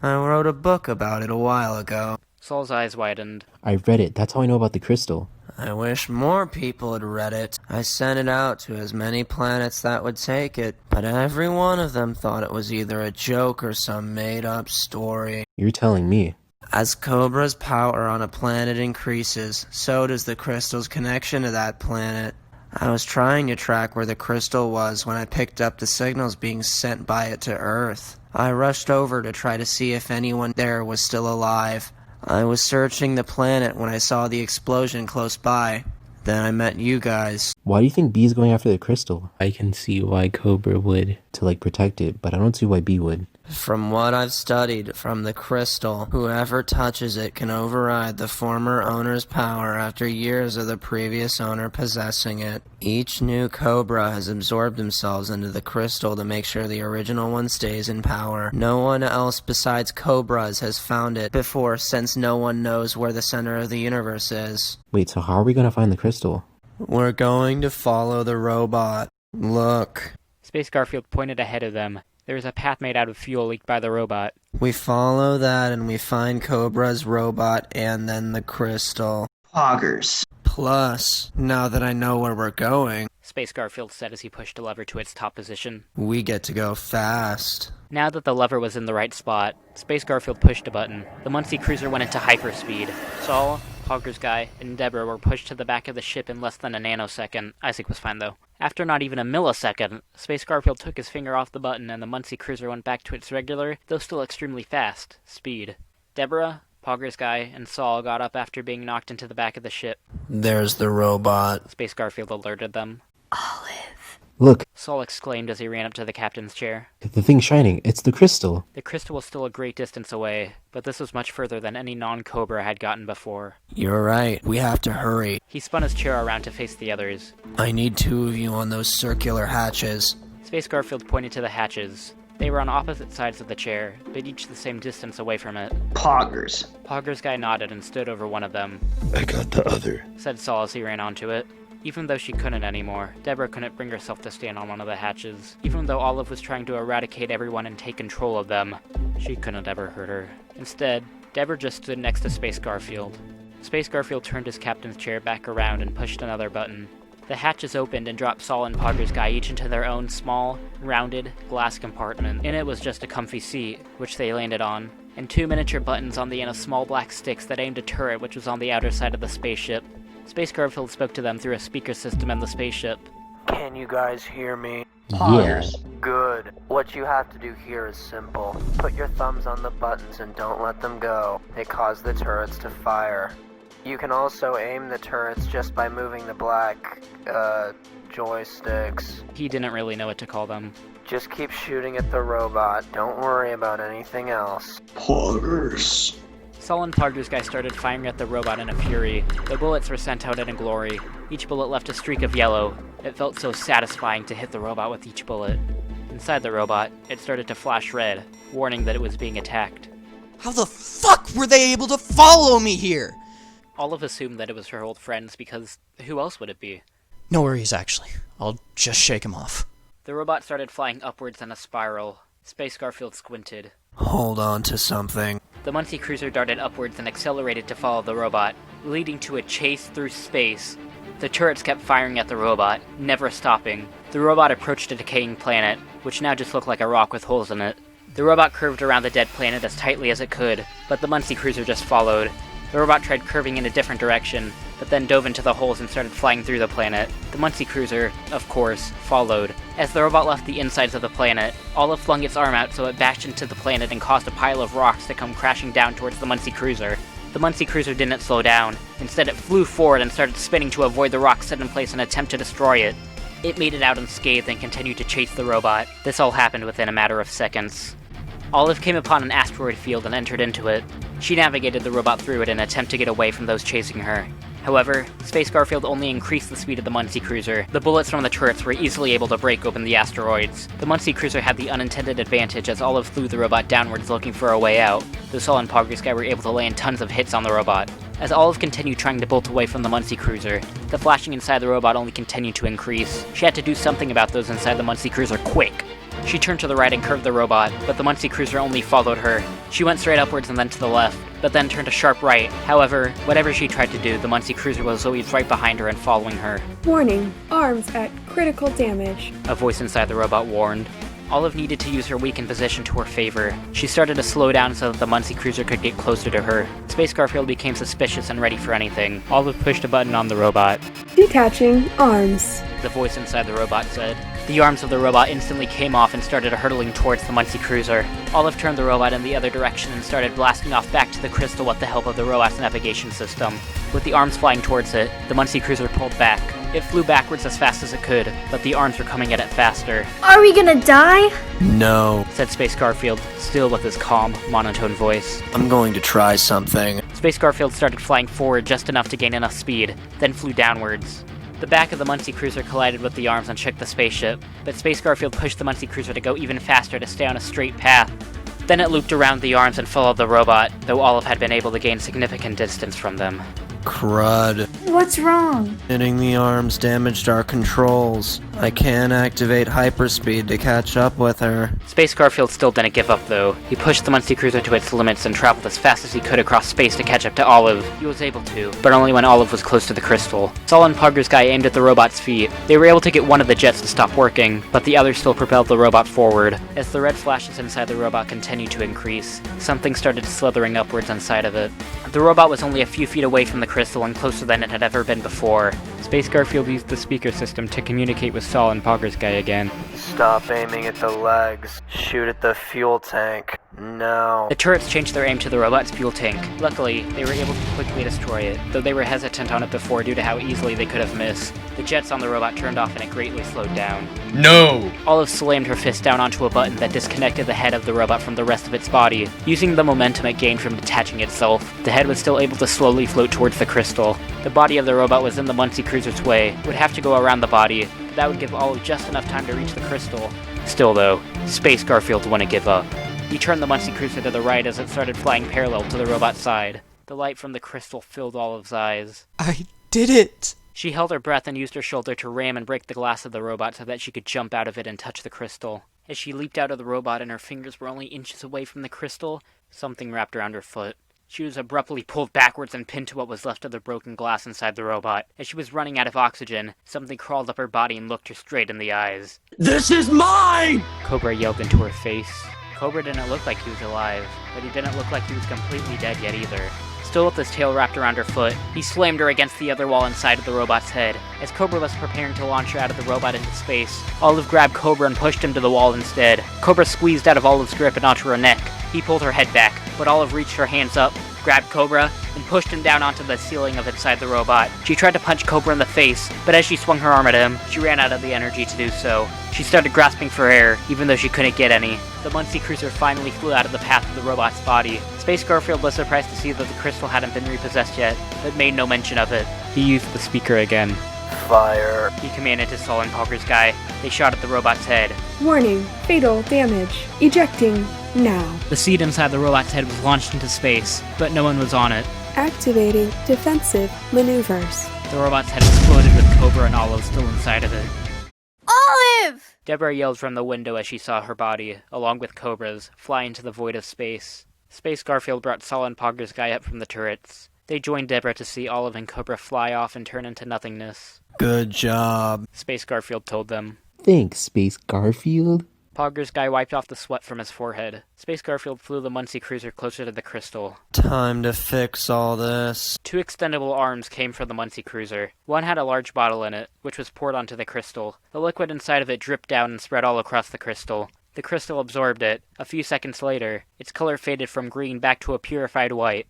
I wrote a book about it a while ago. Saul's eyes widened. I read it. That's how I know about the crystal. I wish more people had read it. I sent it out to as many planets that would take it, but every one of them thought it was either a joke or some made-up story. You're telling me. As Kobruh's power on a planet increases, so does the crystal's connection to that planet. I was trying to track where the crystal was when I picked up the signals being sent by it to Earth. I rushed over to try to see if anyone there was still alive. I was searching the planet when I saw the explosion close by. Then I met you guys. Why do you think B is going after the crystal? I can see why Kobruh would, to protect it, but I don't see why B would. From what I've studied from the crystal, whoever touches it can override the former owner's power after years of the previous owner possessing it. Each new Kobruh has absorbed themselves into the crystal to make sure the original one stays in power. No one else besides Kobruhs has found it before, since no one knows where the center of the universe is. Wait, so how are we going to find the crystal? We're going to follow the robot. Look. Space Garfield pointed ahead of them. There was a path made out of fuel leaked by the robot. We follow that and we find Kobrah's robot and then the crystal. Poggers. Plus, now that I know where we're going, Space Garfield said as he pushed a lever to its top position. we get to go fast. Now that the lever was in the right spot, Space Garfield pushed a button. The Muncie cruiser went into hyperspeed. Saul, Hogger's guy, and Deborah were pushed to the back of the ship in less than a nanosecond. Isaac was fine though. After not even a millisecond, Space Garfield took his finger off the button and the Muncie cruiser went back to its regular, though still extremely fast, speed. Deborah, Hogger's guy, and Saul got up after being knocked into the back of the ship. There's the robot. Space Garfield alerted them. Look, Saul exclaimed as he ran up to the captain's chair. the thing's shining. It's the crystal. The crystal was still a great distance away, but this was much further than any non-Cobra had gotten before. You're right. We have to hurry. He spun his chair around to face the others. I need 2 of you on those circular hatches. Space Garfield pointed to the hatches. They were on opposite sides of the chair, but each the same distance away from it. Poggers. Hogger's guy nodded and stood over one of them. I got the other, Said Saul as he ran onto it. Even though she couldn't anymore, Deborah couldn't bring herself to stand on one of the hatches. Even though Olive was trying to eradicate everyone and take control of them, she couldn't ever hurt her. Instead, Deborah just stood next to Space Garfield. Space Garfield turned his captain's chair back around and pushed another button. The hatches opened and dropped Saul and Hogger's guy each into their own small, rounded, glass compartment. In it was just a comfy seat, which they landed on, and 2 miniature buttons on the end of small black sticks that aimed a turret which was on the outer side of the spaceship. Space Garfield spoke to them through a speaker system in the spaceship. Can you guys hear me? Poggers. Good. What you have to do here is simple. Put your thumbs on the buttons and don't let them go. They cause the turrets to fire. You can also aim the turrets just by moving the black, joysticks. He didn't really know what to call them. Just keep shooting at the robot. Don't worry about anything else. Poggers. Saul and Hogger's guy started firing at the robot in a fury. The bullets were sent out in a glory. Each bullet left a streak of yellow. It felt so satisfying to hit the robot with each bullet. Inside the robot, it started to flash red, warning that it was being attacked. How the fuck were they able to follow me here? Olive assumed that it was her old friends because who else would it be? No worries, actually. I'll just shake him off. The robot started flying upwards in a spiral. Space Garfield squinted. Hold on to something. The Muncie cruiser darted upwards and accelerated to follow the robot, leading to a chase through space. The turrets kept firing at the robot, never stopping. The robot approached a decaying planet, which now just looked like a rock with holes in it. The robot curved around the dead planet as tightly as it could, but the Muncie cruiser just followed. The robot tried curving in a different direction, but then dove into the holes and started flying through the planet. The Muncie cruiser, of course, followed. As the robot left the insides of the planet, Olive flung its arm out so it bashed into the planet and caused a pile of rocks to come crashing down towards the Muncie cruiser. The Muncie cruiser didn't slow down. Instead, it flew forward and started spinning to avoid the rocks set in place and attempt to destroy it. It made it out unscathed and continued to chase the robot. This all happened within a matter of seconds. Olive came upon an asteroid field and entered into it. She navigated the robot through it in an attempt to get away from those chasing her. However, Space Garfield only increased the speed of the Muncie cruiser. The bullets from the turrets were easily able to break open the asteroids. The Muncie cruiser had the unintended advantage as Olive flew the robot downwards looking for a way out. The Saul and Hogger's guy were able to land tons of hits on the robot. As Olive continued trying to bolt away from the Muncie cruiser, the flashing inside the robot only continued to increase. She had to do something about those inside the Muncie cruiser quick. She turned to the right and curved the robot, but the Muncie cruiser only followed her. She went straight upwards and then to the left, but then turned a sharp right. However, whatever she tried to do, the Muncie cruiser was always right behind her and following her. Warning, arms at critical damage. A voice inside the robot warned. Olive needed to use her weakened position to her favor. She started to slow down so that the Muncie cruiser could get closer to her. Space Garfield became suspicious and ready for anything. Olive pushed a button on the robot. Detaching arms. The voice inside the robot said. The arms of the robot instantly came off and started hurtling towards the Muncie cruiser. Olive turned the robot in the other direction and started blasting off back to the crystal with the help of the robot's navigation system. With the arms flying towards it, the Muncie cruiser pulled back. It flew backwards as fast as it could, but the arms were coming at it faster. Are we gonna die? No, said Space Garfield, still with his calm, monotone voice. I'm going to try something. Space Garfield started flying forward just enough to gain enough speed, then flew downwards. The back of the Muncie cruiser collided with the arms and shook the spaceship, but Space Garfield pushed the Muncie cruiser to go even faster to stay on a straight path. Then it looped around the arms and followed the robot, though Olive had been able to gain significant distance from them. Crud. What's wrong? Hitting the arms damaged our controls. I can't activate hyperspeed to catch up with her. Space Garfield still didn't give up, though. He pushed the Muncie Cruiser to its limits and traveled as fast as he could across space to catch up to Olive. He was able to, but only when Olive was close to the crystal. Saul and Pugger's guy aimed at the robot's feet. They were able to get one of the jets to stop working, but the other still propelled the robot forward. As the red flashes inside the robot continued to increase, something started slithering upwards inside of it. The robot was only a few feet away from the crystal and closer than it had ever been before. Space Garfield used the speaker system to communicate with Saul and Pugger's guy again. Stop aiming at the legs. Shoot at the fuel tank. No. The turrets changed their aim to the robot's fuel tank. Luckily, they were able to quickly destroy it, though they were hesitant on it before due to how easily they could have missed. The jets on the robot turned off and it greatly slowed down. No! Olive slammed her fist down onto a button that disconnected the head of the robot from the rest of its body. Using the momentum it gained from detaching itself, the head was still able to slowly float towards the crystal. The body of the robot was in the Muncie Cruiser's way. It would have to go around the body, but that would give Olive just enough time to reach the crystal. Still though, Space Garfield wouldn't give up. He turned the Muncie Cruiser to the right as it started flying parallel to the robot's side. The light from the crystal filled Olive's eyes. I did it! She held her breath and used her shoulder to ram and break the glass of the robot so that she could jump out of it and touch the crystal. As she leaped out of the robot and her fingers were only inches away from the crystal, something wrapped around her foot. She was abruptly pulled backwards and pinned to what was left of the broken glass inside the robot. As she was running out of oxygen, something crawled up her body and looked her straight in the eyes. This is mine! Kobruh yelled into her face. Kobruh didn't look like he was alive, but he didn't look like he was completely dead yet either. Still with his tail wrapped around her foot, he slammed her against the other wall inside of the robot's head. As Kobruh was preparing to launch her out of the robot into space, Olive grabbed Kobruh and pushed him to the wall instead. Kobruh squeezed out of Olive's grip and onto her neck. He pulled her head back, but Olive reached her hands up, grabbed Kobruh, and pushed him down onto the ceiling of inside the robot. She tried to punch Kobruh in the face, but as she swung her arm at him, she ran out of the energy to do so. She started grasping for air, even though she couldn't get any. The Muncie Cruiser finally flew out of the path of the robot's body. Space Garfield was surprised to see that the crystal hadn't been repossessed yet, but made no mention of it. He used the speaker again. Fire. He commanded to Saul and Pugger's guy. They shot at the robot's head. Warning, fatal damage. Ejecting now. The seed inside the robot's head was launched into space, but no one was on it. Activating defensive maneuvers. The robot's head exploded with Kobruh and Olive still inside of it. Olive! Deborah yelled from the window as she saw her body, along with Kobrah's, fly into the void of space. Space Garfield brought Saul and Pugger's guy up from the turrets. They joined Deborah to see Olive and Kobruh fly off and turn into nothingness. Good job, Space Garfield told them. Thanks, Space Garfield. Pugger's guy wiped off the sweat from his forehead. Space Garfield flew the Muncie Cruiser closer to the crystal. Time to fix all this. 2 extendable arms came from the Muncie Cruiser. One had a large bottle in it, which was poured onto the crystal. The liquid inside of it dripped down and spread all across the crystal. The crystal absorbed it. A few seconds later, its color faded from green back to a purified white.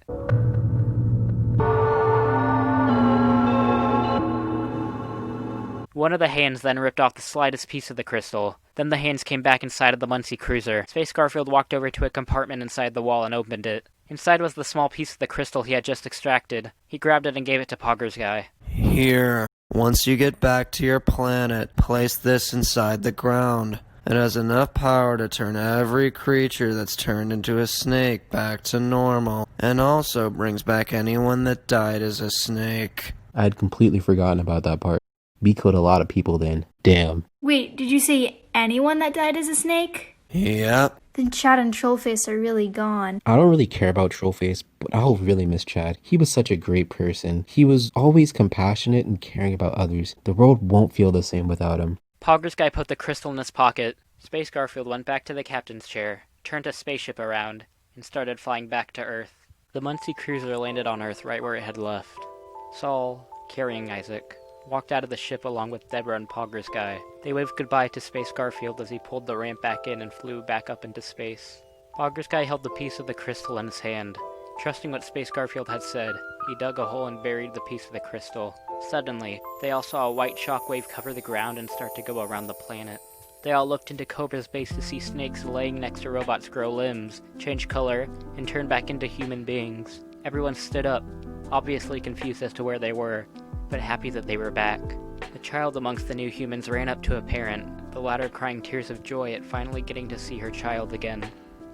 One of the hands then ripped off the slightest piece of the crystal. Then the hands came back inside of the Muncie Cruiser. Space Garfield walked over to a compartment inside the wall and opened it. Inside was the small piece of the crystal he had just extracted. He grabbed it and gave it to Pugger's guy. Here. Once you get back to your planet, place this inside the ground. It has enough power to turn every creature that's turned into a snake back to normal, and also brings back anyone that died as a snake. I had completely forgotten about that part. We killed a lot of people then. Damn. Wait, did you say anyone that died as a snake? Yep. Then Chad and Trollface are really gone. I don't really care about Trollface, but I'll really miss Chad. He was such a great person. He was always compassionate and caring about others. The world won't feel the same without him. Pugger's guy put the crystal in his pocket. Space Garfield went back to the captain's chair, turned his spaceship around, and started flying back to Earth. The Muncie Cruiser landed on Earth right where it had left. Saul, carrying Isaac, walked out of the ship along with Deborah and Pugger's guy. They waved goodbye to Space Garfield as he pulled the ramp back in and flew back up into space. Pugger's guy held the piece of the crystal in his hand. Trusting what Space Garfield had said, he dug a hole and buried the piece of the crystal. Suddenly, they all saw a white shockwave cover the ground and start to go around the planet. They all looked into Kobrah's base to see snakes laying next to robots grow limbs, change color, and turn back into human beings. Everyone stood up, obviously confused as to where they were, but happy that they were back. The child amongst the new humans ran up to a parent, the latter crying tears of joy at finally getting to see her child again.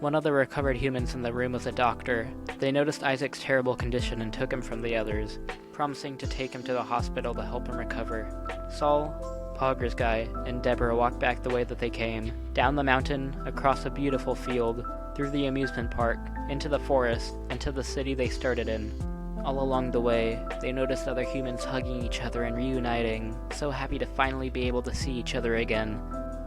One of the recovered humans in the room was a doctor. They noticed Isaac's terrible condition and took him from the others, promising to take him to the hospital to help him recover. Saul, Pogger's guy, and Deborah walked back the way that they came, down the mountain, across a beautiful field, through the amusement park, into the forest, and to the city they started in. All along the way, they noticed other humans hugging each other and reuniting, so happy to finally be able to see each other again.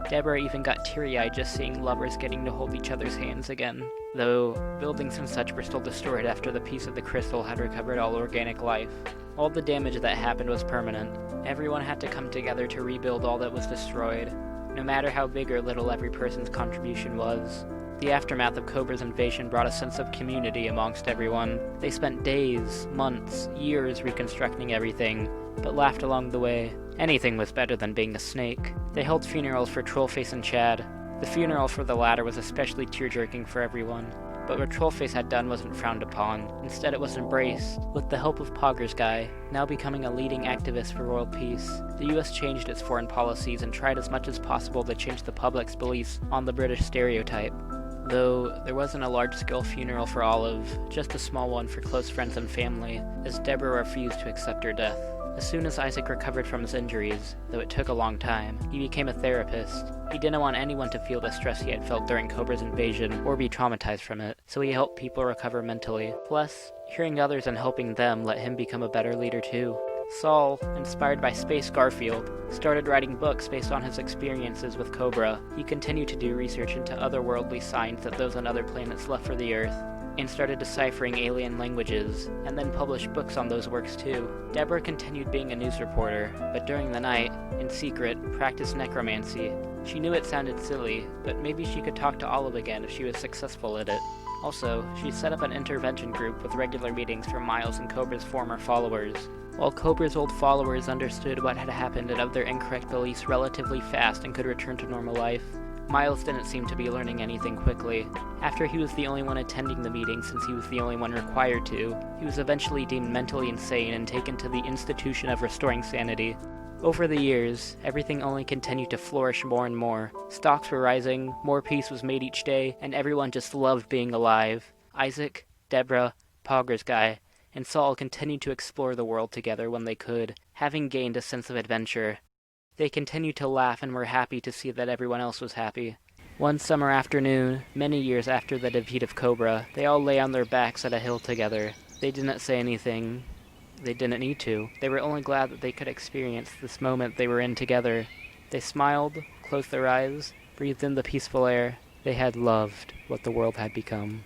Deborah even got teary-eyed just seeing lovers getting to hold each other's hands again, though buildings and such were still destroyed after the piece of the crystal had recovered all organic life. All the damage that happened was permanent. Everyone had to come together to rebuild all that was destroyed, no matter how big or little every person's contribution was. The aftermath of Kobrah's invasion brought a sense of community amongst everyone. They spent days, months, years reconstructing everything, but laughed along the way. Anything was better than being a snake. They held funerals for Trollface and Chad. The funeral for the latter was especially tear-jerking for everyone, but what Trollface had done wasn't frowned upon. Instead it was embraced, with the help of Pogger's guy, now becoming a leading activist for world peace. The US changed its foreign policies and tried as much as possible to change the public's beliefs on the British stereotype. Though there wasn't a large-scale funeral for Olive, just a small one for close friends and family, as Deborah refused to accept her death. As soon as Isaac recovered from his injuries, though it took a long time, he became a therapist. He didn't want anyone to feel the stress he had felt during Kobrah's invasion or be traumatized from it, so he helped people recover mentally. Plus, hearing others and helping them let him become a better leader too. Saul, inspired by Space Garfield, started writing books based on his experiences with Kobruh. He continued to do research into otherworldly signs that those on other planets left for the Earth, and started deciphering alien languages, and then published books on those works too. Deborah continued being a news reporter, but during the night, in secret, practiced necromancy. She knew it sounded silly, but maybe she could talk to Olive again if she was successful at it. Also, she set up an intervention group with regular meetings for Miles and Kobrah's former followers. While Kobrah's old followers understood what had happened and of their incorrect beliefs relatively fast and could return to normal life, Miles didn't seem to be learning anything quickly. After he was the only one attending the meeting since he was the only one required to, he was eventually deemed mentally insane and taken to the Institution of Restoring Sanity. Over the years, everything only continued to flourish more and more. Stocks were rising, more peace was made each day, and everyone just loved being alive. Isaac, Deborah, Pogger's guy, and Saul continued to explore the world together when they could, having gained a sense of adventure. They continued to laugh and were happy to see that everyone else was happy. One summer afternoon, many years after the defeat of Kobruh, they all lay on their backs at a hill together. They didn't say anything. They didn't need to. They were only glad that they could experience this moment they were in together. They smiled, closed their eyes, breathed in the peaceful air. They had loved what the world had become.